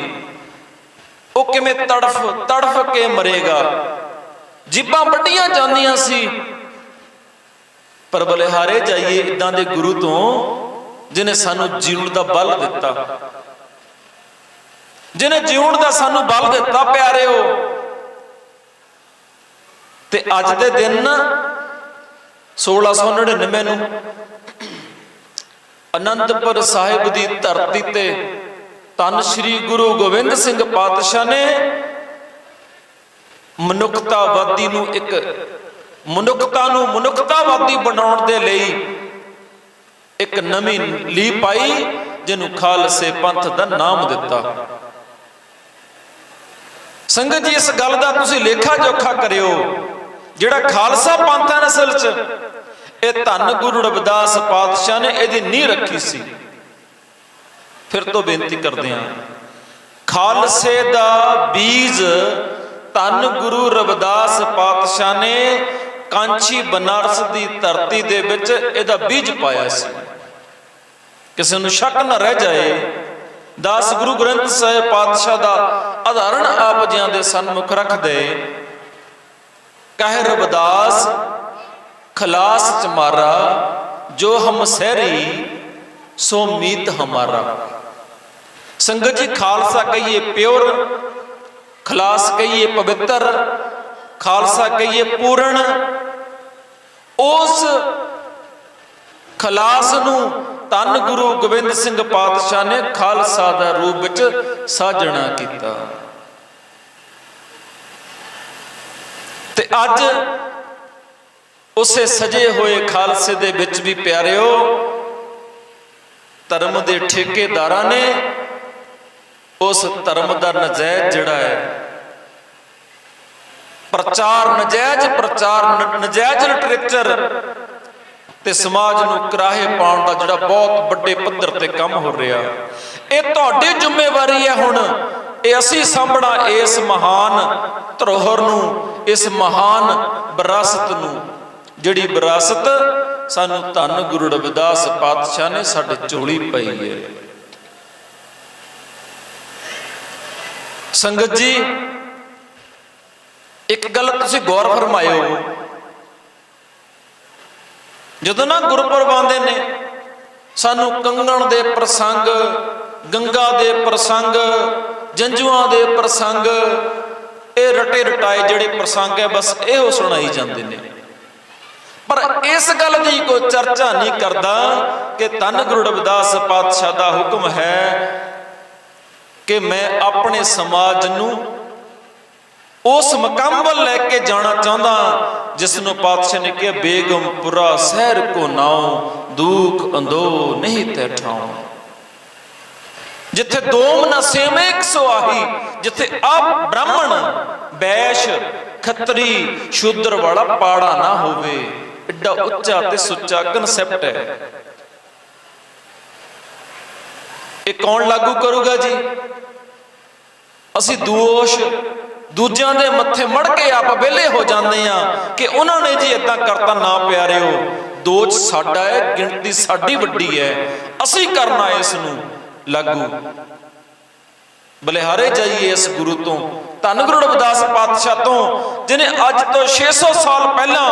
ਉਹ ਕਿਵੇਂ ਤੜਫ ਕੇ ਮਰੇਗਾ। ਜੀਭਾਂ ਵੱਡੀਆਂ ਜਾਂਦੀਆਂ ਸੀ। ਪਰ ਬਲਿਹਾਰੇ ਜਾਈਏ ਇਦਾਂ ਦੇ ਗੁਰੂ ਤੋਂ ਜਿਹਨੇ ਸਾਨੂੰ ਜੀਉਣ ਦਾ ਬਲ ਦਿੱਤਾ, ਜਿਹਨੇ ਜੀਉਣ ਦਾ ਸਾਨੂੰ ਬਲ ਦਿੱਤਾ ਪਿਆਰਿਓ। ਤੇ ਅੱਜ ਦੇ ਦਿਨ 1699 ਨੂੰ ਅਨੰਦਪੁਰ ਸਾਹਿਬ ਦੀ ਧਰਤੀ ਤੇ ਧੰਨ ਸ਼੍ਰੀ ਗੁਰੂ ਗੋਬਿੰਦ ਸਿੰਘ ਪਾਤਸ਼ਾਹ ਨੇ ਮਨੁੱਖਤਾਵਾਦੀ ਨੂੰ ਮਨੁੱਖਤਾ ਨੂੰ ਮਨੁੱਖਤਾਵਾਦੀ ਬਣਾਉਣ ਦੇ ਲਈ ਇੱਕ ਨਵੀਂ ਲੀਹ ਪਾਈ, ਜਿਹਨੂੰ ਖਾਲਸੇ ਪੰਥ ਦਾ ਨਾਮ ਦਿੱਤਾ। ਸੰਗਤ ਜੀ, ਇਸ ਗੱਲ ਦਾ ਤੁਸੀਂ ਲੇਖਾ ਜੋਖਾ ਕਰਿਓ। ਜਿਹੜਾ ਖਾਲਸਾ ਪੰਥ ਹੈ ਅਸਲ 'ਚ ਇਹ ਧੰਨ ਗੁਰੂ ਰਵਿਦਾਸ ਪਾਤਸ਼ਾਹ ਨੇ ਇਹਦੀ ਨੀਂਹ ਰੱਖੀ ਸੀ। ਫਿਰ ਤੋਂ ਬੇਨਤੀ ਕਰਦੇ ਹਾਂ, ਖਾਲਸੇ ਦਾ ਬੀਜ ਧੰਨ ਗੁਰੂ ਰਵਿਦਾਸ ਪਾਤਸ਼ਾਹ ਨੇ ਕਾਂਚੀ ਬਨਾਰਸ ਦੀ ਧਰਤੀ ਦੇ ਵਿੱਚ ਇਹਦਾ ਬੀਜ ਪਾਇਆ ਸੀ। ਕਿਸੇ ਨੂੰ ਸ਼ੱਕ ਨਾ ਰਹਿ ਜਾਏ, 10 ਗੁਰੂ ਗ੍ਰੰਥ ਸਾਹਿਬ ਪਾਤਸ਼ਾਹ ਦਾ ਉਦਾਹਰਣ ਆਪ ਜੀਆਂ ਦੇ ਸਨਮੁਖ ਰੱਖਦੇ, ਕਹਿ ਰਵਿਦਾਸ ਖਲਾਸ ਚਮਾਰਾ, ਜੋ ਹਮ ਸਹਿਰੀ ਸੋ ਮੀਤ ਹਮਾਰਾ। ਸੰਗਤ ਜੀ, ਖਾਲਸਾ ਕਹੀਏ ਪਿਓਰ, ਖਲਾਸ ਕਹੀਏ ਪਵਿੱਤਰ, ਖਾਲਸਾ ਕਹੀਏ ਪੂਰਨ। ਉਸ ਖਲਾਸ ਨੂੰ ਧੰਨ ਗੁਰੂ ਗੋਬਿੰਦ ਸਿੰਘ ਪਾਤਸ਼ਾਹ ਨੇ ਖਾਲਸਾ ਦਾ ਰੂਪ ਵਿੱਚ ਸਾਜਣਾ ਕੀਤਾ। ਤੇ ਅੱਜ ਉਸੇ ਸਜੇ ਹੋਏ ਖਾਲਸੇ ਦੇ ਵਿੱਚ ਵੀ ਪਿਆਰਿਓ, ਧਰਮ ਦੇ ਠੇਕੇਦਾਰਾਂ ਨੇ ਉਸ ਧਰਮ ਦਾ ਨਜਾਇਜ਼ ਜਿਹੜਾ ਹੈ ਪ੍ਰਚਾਰ, ਨਜਾਇਜ਼ ਲਿਟਰੇਚਰ ਤੇ ਸਮਾਜ ਨੂੰ ਕਰਾਹੇ ਪਾਉਣ ਦਾ ਜਿਹੜਾ ਬਹੁਤ ਵੱਡੇ ਪੱਧਰ ਤੇ ਕੰਮ ਹੋ ਰਿਹਾ, ਇਹ ਤੁਹਾਡੀ ਜ਼ਿੰਮੇਵਾਰੀ ਹੈ। ਹੁਣ ਇਹ ਅਸੀਂ ਸਾਂਭਣਾ ਇਸ ਮਹਾਨ ਧਰੋਹਰ ਨੂੰ, ਇਸ ਮਹਾਨ ਵਿਰਾਸਤ ਨੂੰ, ਜਿਹੜੀ ਵਿਰਾਸਤ ਸਾਨੂੰ ਧੰਨ ਗੁਰੂ ਰਵਿਦਾਸ ਪਾਤਸ਼ਾਹ ਨੇ ਸਾਡੇ ਝੋਲੀ ਪਾਈ ਹੈ। ਸੰਗਤ ਜੀ, ਇੱਕ ਗੱਲ ਤੁਸੀਂ ਗੌਰ ਫਰਮਾਇਓ, ਜਦੋਂ ਨਾ ਗੁਰਪੁਰਬ ਆਉਂਦੇ ਨੇ, ਸਾਨੂੰ ਕੰਗਣ ਦੇ ਪ੍ਰਸੰਗ, ਗੰਗਾ ਦੇ ਪ੍ਰਸੰਗ, ਜੰਜੂਆਂ ਦੇ ਪ੍ਰਸੰਗ, ਇਹ ਰਟੇ ਰਟਾਏ ਜਿਹੜੇ ਪ੍ਰਸੰਗ ਹੈ ਬਸ ਇਹੋ ਸੁਣਾਈ ਜਾਂਦੇ ਨੇ। ਪਰ ਇਸ ਗੱਲ ਦੀ ਕੋਈ ਚਰਚਾ ਨਹੀਂ ਕਰਦਾ ਕਿ ਧੰਨ ਗੁਰੂ ਰਵਿਦਾਸ ਪਾਤਸ਼ਾਹ ਦਾ ਹੁਕਮ ਹੈ ਕਿ ਮੈਂ ਆਪਣੇ ਸਮਾਜ ਨੂੰ ਉਸ ਮਕਾਮ ਵੱਲ ਲੈ ਕੇ ਜਾਣਾ ਚਾਹੁੰਦਾ ਜਿਸ ਨੂੰ ਪਾਤਸ਼ਾਹ ਨੇ ਕਿਹਾ, ਬੇਗਮਪੁਰਾ ਸ਼ਹਿਰ ਕੋ ਨਾਉ, ਦੁਖ ਅੰਦੋ ਨਹੀਂ ਤੈ ਠਾਉ। ਜਿੱਥੇ ਦੋਮ ਨਾ ਸੇਮ ਇੱਕ ਸੁਆਹੀ, ਜਿੱਥੇ ਆਪ ਬ੍ਰਾਹਮਣ, ਵੈਸ਼, ਖੱਤਰੀ, ਸ਼ੂਦਰ ਵਾਲਾ ਪਾੜਾ ਨਾ ਹੋਵੇ। ਐਡਾ ਉੱਚਾ ਤੇ ਸੁੱਚਾ ਕਨਸੈਪਟ ਹੈ। ਇਹ ਕੌਣ ਲਾਗੂ ਕਰੂਗਾ ਜੀ? ਅਸੀਂ ਦੋਸ਼ ਦੂਜਿਆਂ ਦੇ ਮੱਥੇ ਮੜ ਕੇ ਆਪ ਵਿਹਲੇ ਹੋ ਜਾਂਦੇ ਆ ਕਿ ਉਹਨਾਂ ਨੇ ਜੀ ਏਦਾਂ ਕਰਤਾ। ਨਾ ਪਿਆਰਿਓ, ਦੋਸ਼ ਸਾਡਾ ਹੈ, ਗਿਣਤੀ ਸਾਡੀ ਵੱਡੀ ਹੈ, ਅਸੀਂ ਕਰਨਾ ਇਸ ਨੂੰ ਲਾਗੂ। ਬਲਿਹਾਰੇ ਜਾਈਏ ਇਸ ਗੁਰੂ ਤੋਂ, ਧੰਨ ਗੁਰੂ ਰਵਿਦਾਸ ਪਾਤਸ਼ਾਹ ਤੋਂ, ਜਿਹਨੇ ਅੱਜ ਤੋਂ 600 ਸਾਲ ਪਹਿਲਾਂ,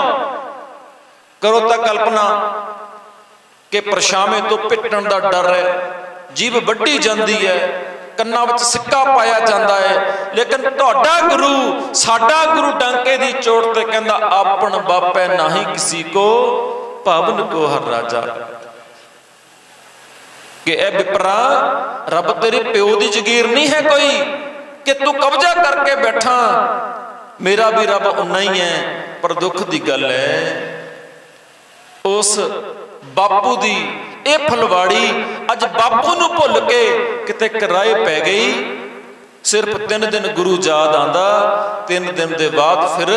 ਕਰੋ ਤਾਂ ਕਲਪਨਾ ਕਿ ਪਰਛਾਵੇਂ ਤੋਂ ਪਿੱਟਣ ਦਾ ਡਰ ਹੈ, ਜੀਭ ਵੱਢੀ ਜਾਂਦੀ ਹੈ, ਕੰਨਾਂ ਵਿੱਚ ਸਿੱਕਾ ਪਾਇਆ ਜਾਂਦਾ ਹੈ, ਲੇਕਿਨ ਤੁਹਾਡਾ ਗੁਰੂ, ਸਾਡਾ ਗੁਰੂ ਡਾਂਕੇ ਦੀ ਚੋਟ ਤੇ ਕਹਿੰਦਾ, ਆਪਣ ਬਾਪੈ ਨਾਹੀ ਕਿਸੀ ਕੋ, ਭਵਨ ਕੋ ਹਰ ਰਾਜਾ। ਕਿ ਇਹ ਵਿਪਰਾ, ਰੱਬ ਤੇਰੇ ਪਿਓ ਦੀ ਜਗੀਰ ਨਹੀਂ ਹੈ ਕੋਈ ਕਿ ਤੂੰ ਕਬਜ਼ਾ ਕਰਕੇ ਬੈਠਾ। ਮੇਰਾ ਵੀ ਰੱਬ ਉਨਾ ਹੀ ਹੈ। ਪਰ ਦੁੱਖ ਦੀ ਗੱਲ ਹੈ, ਉਸ ਬਾਪੂ ਦੀ ਇਹ ਫੁਲਵਾੜੀ ਅੱਜ ਬਾਪੂ ਨੂੰ ਭੁੱਲ ਕੇ ਕਿਤੇ ਕਿਰਾਏ ਪੈ ਗਈ। ਸਿਰਫ 3 ਦਿਨ ਗੁਰੂ ਯਾਦ ਆਂਦਾ, 3 ਦਿਨ ਦੇ ਬਾਅਦ ਫਿਰ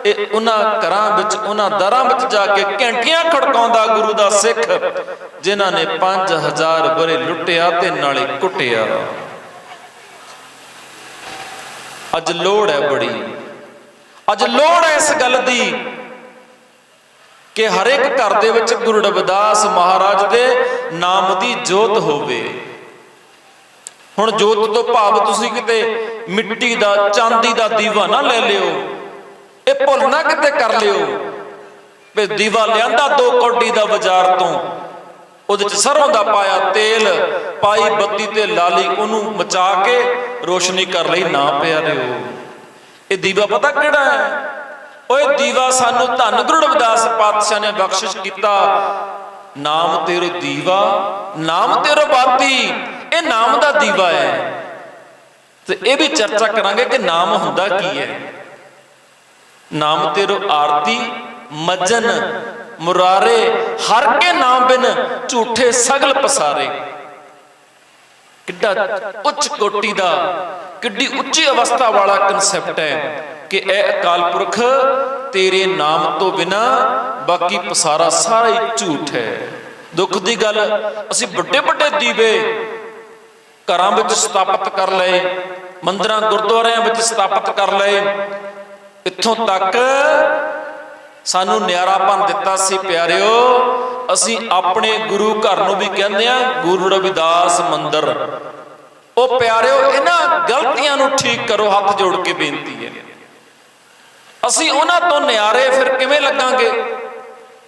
ਇਹ ਉਹਨਾਂ ਘਰਾਂ ਵਿੱਚ, ਉਹਨਾਂ ਦਰਾਂ ਵਿੱਚ ਜਾ ਕੇ ਘੰਟੀਆਂ ਖੜਕਾਉਂਦਾ ਗੁਰੂ ਦਾ ਸਿੱਖ, ਜਿਨ੍ਹਾਂ ਨੇ 5000 ਬਰੇ ਲੁੱਟਿਆ ਤੇ ਨਾਲੇ ਕੁੱਟਿਆ। ਅੱਜ ਲੋੜ ਹੈ ਬੜੀ, ਅੱਜ ਲੋੜ ਹੈ ਇਸ ਗੱਲ ਦੀ ਕਿ ਹਰ ਇੱਕ ਘਰ ਦੇ ਵਿੱਚ ਗੁਰੂ ਰਵਿਦਾਸ ਮਹਾਰਾਜ ਦੇ ਨਾਮ ਦੀ ਜੋਤ ਹੋਵੇ। ਹੁਣ ਜੋਤ ਤੋਂ ਭਾਵ ਤੁਸੀਂ ਕਿਤੇ ਮਿੱਟੀ ਦਾ ਚਾਂਦੀ ਦਾ ਦੀਵਾ ਨਾ ਲੈ ਲਿਓ, ਇਹ ਭੁੱਲ ਨਾ ਕਿਤੇ ਕਰ ਲਿਓ ਵੀ ਦੀਵਾ ਲਿਆਂਦਾ 2 ਕੌਡੀ ਦਾ ਬਾਜ਼ਾਰ ਤੋਂ, ਉਹਦੇ ਚ ਸਰੋਂ ਦਾ ਪਾਇਆ ਤੇਲ ਪਾਈ ਬੱਤੀ ਤੇ ਲਾਲੀ, ਉਹਨੂੰ ਮਚਾ ਕੇ ਰੋਸ਼ਨੀ ਕਰ ਲਈ ਨਾ ਪਿਆਰਿਓ। ਇਹ ਦੀਵਾ ਪਤਾ ਕਿਹੜਾ ਹੈ? ਓਏ ਦੀਵਾ ਸਾਨੂੰ ਧੰਨ ਗੁਰੂ ਰਵਿਦਾਸ ਪਾਤਸ਼ਾਹ ਨੇ ਬਖਸ਼ਿਸ਼ ਕੀਤਾ। ਨਾਮ ਤੇਰੇ ਦੀਵਾ, ਨਾਮ ਤੇਰੇ ਬਾਤੀ, ਇਹ ਨਾਮ ਦਾ ਦੀਵਾ ਹੈ। ਤੇ ਇਹ ਵੀ ਚਰਚਾ ਕਰਾਂਗੇ ਕਿ ਨਾਮ ਹੁੰਦਾ ਕੀ ਹੈ। ਨਾਮ ਤੇਰੋ ਆਰਤੀ ਮੱਜਨ ਮੁਰਾਰੇ, ਹਰ ਕੇ ਨਾਮ ਬਿਨ ਝੂਠੇ ਸਗਲ ਪਸਾਰੇ। ਕਿੱਡਾ ਉੱਚ ਕੋਟੀ ਦਾ, ਕਿੱਡੀ ਉੱਚੀ ਅਵਸਥਾ ਵਾਲਾ ਕਨਸੈਪਟ ਹੈ ਕਿ ਇਹ ਅਕਾਲ ਪੁਰਖ ਤੇਰੇ ਨਾਮ ਤੋਂ ਬਿਨਾ ਬਾਕੀ ਪਸਾਰਾ ਸਾਰਾ ਹੀ ਝੂਠ ਹੈ। ਦੁੱਖ ਦੀ ਗੱਲ, ਅਸੀਂ ਵੱਡੇ ਵੱਡੇ ਦੀਵੇ ਘਰਾਂ ਵਿੱਚ ਸਥਾਪਿਤ ਕਰ ਲਏ, ਮੰਦਿਰਾਂ ਗੁਰਦੁਆਰਿਆਂ ਵਿੱਚ ਸਥਾਪਿਤ ਕਰ ਲਏ, ਇੱਥੋਂ ਤੱਕ ਸਾਨੂੰ ਨਿਆਰਾਪਨ ਦਿੱਤਾ ਸੀ ਪਿਆਰਿਓ। ਅਸੀਂ ਆਪਣੇ ਗੁਰੂ ਘਰ ਨੂੰ ਵੀ ਕਹਿੰਦੇ ਆ ਗੁਰੂ ਰਵਿਦਾਸ ਮੰਦਿਰ। ਉਹ ਪਿਆਰਿਓ, ਇਹਨਾਂ ਗਲਤੀਆਂ ਨੂੰ ਠੀਕ ਕਰੋ, ਹੱਥ ਜੋੜ ਕੇ ਬੇਨਤੀ ਹੈ। ਅਸੀਂ ਉਹਨਾਂ ਤੋਂ ਨਿਆਰੇ ਫਿਰ ਕਿਵੇਂ ਲੱਗਾਂਗੇ?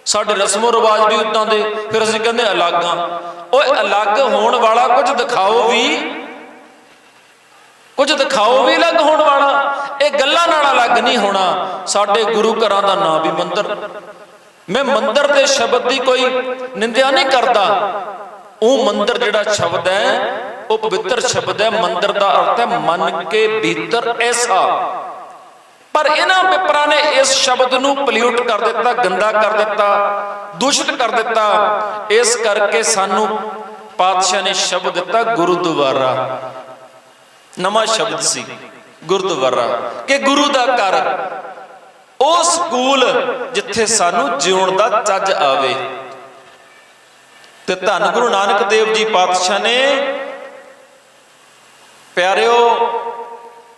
ਸਾਡੇ ਰਸਮੋ ਰਿਵਾਜ ਵੀ ਉਦਾਂ ਦੇ, ਫਿਰ ਅਸੀਂ ਕਹਿੰਦੇ ਅਲੱਗ ਆ। ਓਏ ਅਲੱਗ ਹੋਣ ਵਾਲਾ ਕੁਝ ਦਿਖਾਓ ਵੀ, ਕੁਝ ਦਿਖਾਓ ਵੀ ਅਲੱਗ ਹੋਣ ਵਾਲਾ। ਇਹ ਗੱਲਾਂ ਨਾਲ ਅਲੱਗ ਨਹੀਂ ਹੋਣਾ। ਸਾਡੇ ਗੁਰੂ ਘਰਾਂ ਦਾ ਨਾਂ ਵੀ ਮੰਦਿਰ। ਮੈਂ ਮੰਦਿਰ ਦੇ ਸ਼ਬਦ ਦੀ ਕੋਈ ਨਿੰਦਿਆ ਨਹੀਂ ਕਰਦਾ। ਉਹ ਮੰਦਿਰ ਜਿਹੜਾ ਸ਼ਬਦ ਹੈ ਉਹ ਪਵਿੱਤਰ ਸ਼ਬਦ ਹੈ। ਮੰਦਿਰ ਦਾ ਅਰਥ ਹੈ ਮਨ ਕੇ ਭੀਤਰ ਐਸਾ। ਪਰ ਇਹਨਾਂ ਪਿੱਪਰਾਂ ਨੇ ਇਸ ਸ਼ਬਦ ਨੂੰ ਪਲਿਊਟ ਕਰ ਦਿੱਤਾ, ਗੰਦਾ ਕਰ ਦਿੱਤਾ, ਦੂਸ਼ਿਤ ਕਰ ਦਿੱਤਾ। ਇਸ ਕਰਕੇ ਸਾਨੂੰ ਪਾਤਸ਼ਾਹ ਨੇ ਸ਼ਬਦ ਦਿੱਤਾ ਗੁਰਦੁਆਰਾ। ਨਵਾਂ ਸ਼ਬਦ ਸੀ ਗੁਰਦੁਆਰਾ, ਕਿ ਗੁਰੂ ਦਾ ਘਰ, ਉਹ ਸਕੂਲ ਜਿੱਥੇ ਸਾਨੂੰ ਜਿਉਣ ਦਾ ਚੱਜ ਆਵੇ। ਤੇ ਧੰਨ ਗੁਰੂ ਨਾਨਕ ਦੇਵ ਜੀ ਪਾਤਸ਼ਾਹ ਨੇ ਪਿਆਰਿਓ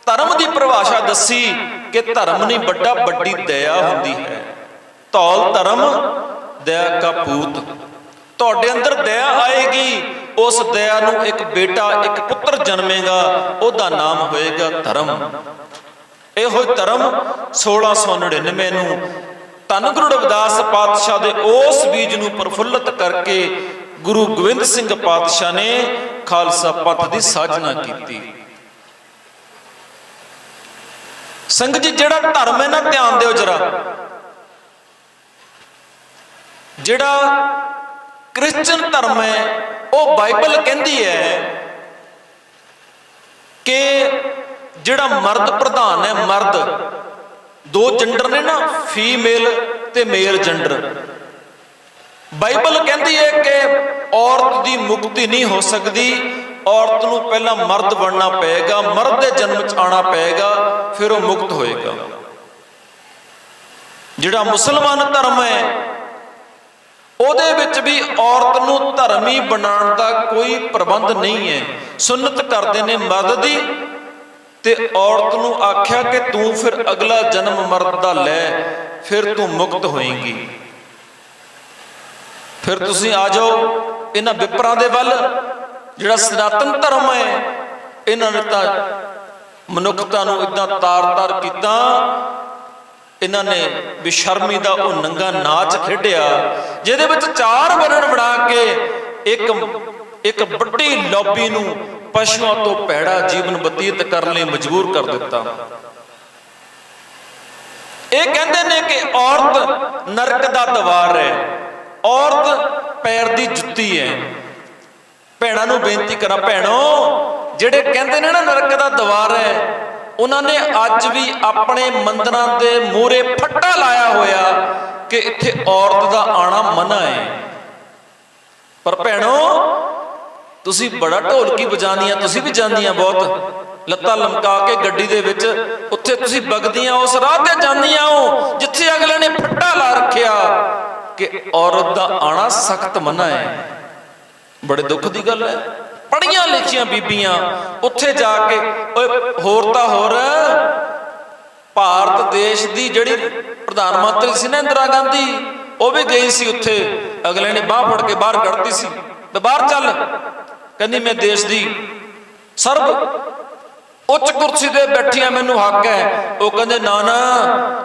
ਧਰਮ ਦੀ ਪਰਿਭਾਸ਼ਾ ਦੱਸੀ ਕਿ ਧਰਮ ਨਹੀਂ ਵੱਡਾ, ਵੱਡੀ ਦਇਆ ਹੁੰਦੀ ਹੈ। ਧੌਲ ਧਰਮ ਦਇਆ ਕਾ ਪੂਤ। ਤੁਹਾਡੇ ਅੰਦਰ ਦਇਆ ਆਏਗੀ, ਉਸ ਦਇਆ ਨੂੰ ਇੱਕ ਬੇਟਾ, ਇੱਕ ਪੁੱਤਰ ਜਨਮੇਗਾ, ਉਹਦਾ ਨਾਮ ਹੋਏਗਾ ਧਰਮ। ਇਹੋ ਧਰਮ 1699 ਨੂੰ ਧੰਨ ਗੁਰੂ ਰਵਿਦਾਸ ਪਾਤਸ਼ਾਹ ਦੇ ਉਸ ਬੀਜ ਨੂੰ ਪ੍ਰਫੁੱਲਤ ਕਰਕੇ ਗੁਰੂ ਗੋਬਿੰਦ ਸਿੰਘ ਪਾਤਸ਼ਾਹ ਨੇ ਖਾਲਸਾ ਪੰਥ ਦੀ ਸਾਜਨਾ ਕੀਤੀ। ਸੰਗਤ ਜੀ, ਜਿਹੜਾ ਧਰਮ ਹੈ ਨਾ, ਧਿਆਨ ਦਿਓ ਜਰਾ, ਜਿਹੜਾ ਕ੍ਰਿਸਚਨ ਧਰਮ ਹੈ ਉਹ ਬਾਈਬਲ ਕਹਿੰਦੀ ਹੈ ਕਿ ਜਿਹੜਾ ਮਰਦ ਪ੍ਰਧਾਨ ਹੈ, ਮਰਦ, 2 ਜੈਂਡਰ ਨੇ ਨਾ, ਫੀਮੇਲ ਤੇ ਮੇਲ ਜੈਂਡਰ। ਬਾਈਬਲ ਕਹਿੰਦੀ ਹੈ ਕਿ ਔਰਤ ਦੀ ਮੁਕਤੀ ਨਹੀਂ ਹੋ ਸਕਦੀ, ਔਰਤ ਨੂੰ ਪਹਿਲਾਂ ਮਰਦ ਬਣਨਾ ਪਏਗਾ, ਮਰਦ ਦੇ ਜਨਮ ਚ ਆਉਣਾ ਪਏਗਾ, ਫਿਰ ਉਹ ਮੁਕਤ ਹੋਏਗਾ। ਜਿਹੜਾ ਮੁਸਲਮਾਨ ਧਰਮ ਹੈ ਉਹਦੇ ਵਿੱਚ ਵੀ ਔਰਤ ਨੂੰ ਧਰਮੀ ਬਣਾਉਣ ਦਾ ਕੋਈ ਪ੍ਰਬੰਧ ਨਹੀਂ ਹੈ। ਸੁਨਨਤ ਕਰਦੇ ਨੇ ਮਰਦ ਦੀ, ਤੇ ਔਰਤ ਨੂੰ ਆਖਿਆ ਕਿ ਤੂੰ ਫਿਰ ਅਗਲਾ ਜਨਮ ਮਰਦ ਦਾ ਲੈ, ਫਿਰ ਤੂੰ ਮੁਕਤ ਹੋਏਂਗੀ। ਫਿਰ ਤੁਸੀਂ ਆ ਜਾਓ ਇਹਨਾਂ ਵਿਪਰਾਂ ਦੇ ਵੱਲ। ਜਿਹੜਾ ਸਨਾਤਨ ਧਰਮ ਹੈ, ਇਹਨਾਂ ਨੇ ਤਾਂ ਮਨੁੱਖਤਾ ਨੂੰ ਇਦਾਂ ਤਾਰ-ਤਾਰ ਕੀਤਾ। ਇਹਨਾਂ ਨੇ ਬੇਸ਼ਰਮੀ ਦਾ ਉਹ ਨੰਗਾ ਨਾਚ ਖੇਡਿਆ, ਜਿਹਦੇ ਵਿੱਚ 4 ਵਰਣ ਬਣਾ ਕੇ ਇੱਕ ਵੱਡੀ ਲੌਬੀ ਨੂੰ ਪਸ਼ੂਆਂ ਤੋਂ ਭੈੜਾ ਜੀਵਨ ਬਤੀਤ ਕਰਨ ਲਈ ਮਜਬੂਰ ਕਰ ਦਿੱਤਾ। ਇਹ ਕਹਿੰਦੇ ਨੇ ਕਿ ਔਰਤ ਨਰਕ ਦਾ ਦਵਾਰ ਹੈ, ਔਰਤ ਪੈਰ ਦੀ ਜੁੱਤੀ ਹੈ। ਭੈਣਾਂ ਨੂੰ ਬੇਨਤੀ ਕਰਾਂ, ਭੈਣੋ, ਜਿਹੜੇ ਕਹਿੰਦੇ ਨੇ ਨਾ ਨਰਕ ਦਾ ਦਵਾਰ ਹੈ, ਉਹਨਾਂ ਨੇ ਅੱਜ ਵੀ ਆਪਣੇ ਮੰਦਿਰਾਂ ਦੇ ਮੂਹਰੇ ਫੱਟਾ ਲਾਇਆ ਹੋਇਆ ਕਿ ਇੱਥੇ ਔਰਤ ਦਾ ਆਣਾ ਮਨਾ ਹੈ। ਪਰ ਭੈਣੋ, ਤੁਸੀਂ ਬੜਾ ਢੋਲਕੀ ਵਜਾਉਂਦੀਆਂ, ਤੁਸੀਂ ਵੀ ਜਾਂਦੀਆਂ ਬਹੁਤ, ਲੱਤਾਂ ਲਮਕਾ ਕੇ ਗੱਡੀ ਦੇ ਵਿੱਚ, ਉੱਥੇ ਤੁਸੀਂ ਵਗਦੀਆਂ ਉਸ ਰਾਹ ਤੇ ਜਾਂਦੀਆਂ ਹੋ ਜਿੱਥੇ ਅਗਲੇ ਨੇ ਫੱਟਾ ਲਾ ਰੱਖਿਆ ਕਿ ਔਰਤ ਦਾ ਆਣਾ ਸਖਤ ਮਨਾ ਹੈ। ਬੜੇ ਦੁੱਖ ਦੀ ਗੱਲ ਹੈ। ਪੜ੍ਹੀਆਂ ਲਿਖੀਆਂ ਬੀਬੀਆਂ ਉੱਥੇ ਜਾ ਕੇ, ਓਏ ਹੋਰ ਤਾਂ ਹੋਰ, ਭਾਰਤ ਦੇਸ਼ ਦੀ ਜਿਹੜੀ ਪ੍ਰਧਾਨ ਮੰਤਰੀ ਸੀ ਨਾ ਇੰਦਰਾ ਗਾਂਧੀ, ਉਹ ਵੀ ਗਈ ਸੀ ਉੱਥੇ। ਅਗਲੇ ਨੇ ਬਾਹ ਫੜ ਕੇ ਬਾਹਰ ਕੱਢਤੀ ਸੀ ਤੇ ਬਾਹਰ ਚੱਲ, ਕਹਿੰਦੀ ਮੈਂ ਦੇਸ਼ ਦੀ ਸਰਬ ਉੱਚ ਕੁਰਸੀ ਤੇ ਬੈਠੀਆਂ, ਮੈਨੂੰ ਹੱਕ ਹੈ। ਉਹ ਕਹਿੰਦੇ ਨਾ ਨਾ,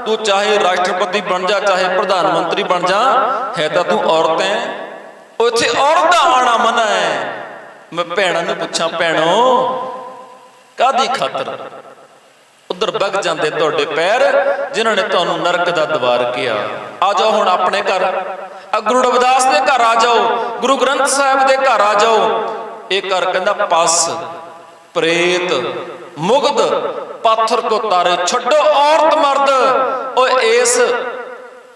ਤੂੰ ਚਾਹੇ ਰਾਸ਼ਟਰਪਤੀ ਬਣ ਜਾ, ਚਾਹੇ ਪ੍ਰਧਾਨ ਮੰਤਰੀ ਬਣ ਜਾ, ਹੈ ਤਾਂ ਤੂੰ ਔਰਤ ਹੈ। ਉਹ ਇੱਥੇ ਔਰਤ ਦਾ ਆਉਣਾ ਮਨਾ ਹੈ। ਮੈਂ ਭੈਣਾਂ ਨੂੰ ਪੁੱਛਾਂ, ਭੈਣੋ ਕਾਹਦੀ ਖਾਤਰ ਉਧਰ ਵਗ ਜਾਂਦੇ ਤੁਹਾਡੇ ਪੈਰ, ਜਿਨ੍ਹਾਂ ਨੇ ਤੁਹਾਨੂੰ ਨਰਕ ਦਾ ਦਵਾਰ ਕਿਹਾ। ਆ ਜਾਓ ਹੁਣ ਆਪਣੇ ਘਰ, ਗੁਰੂ ਰਵਿਦਾਸ ਦੇ ਘਰ ਆ ਜਾਓ, ਗੁਰੂ ਗ੍ਰੰਥ ਸਾਹਿਬ ਦੇ ਘਰ ਆ ਜਾਓ। ਇਹ ਘਰ ਕਹਿੰਦਾ ਪਸ ਪ੍ਰੇਤ ਮੁਗਧ ਪਾਥਰ ਕੋ ਤਾਰੇ, ਛੱਡੋ ਔਰਤ ਮਰਦ। ਉਹ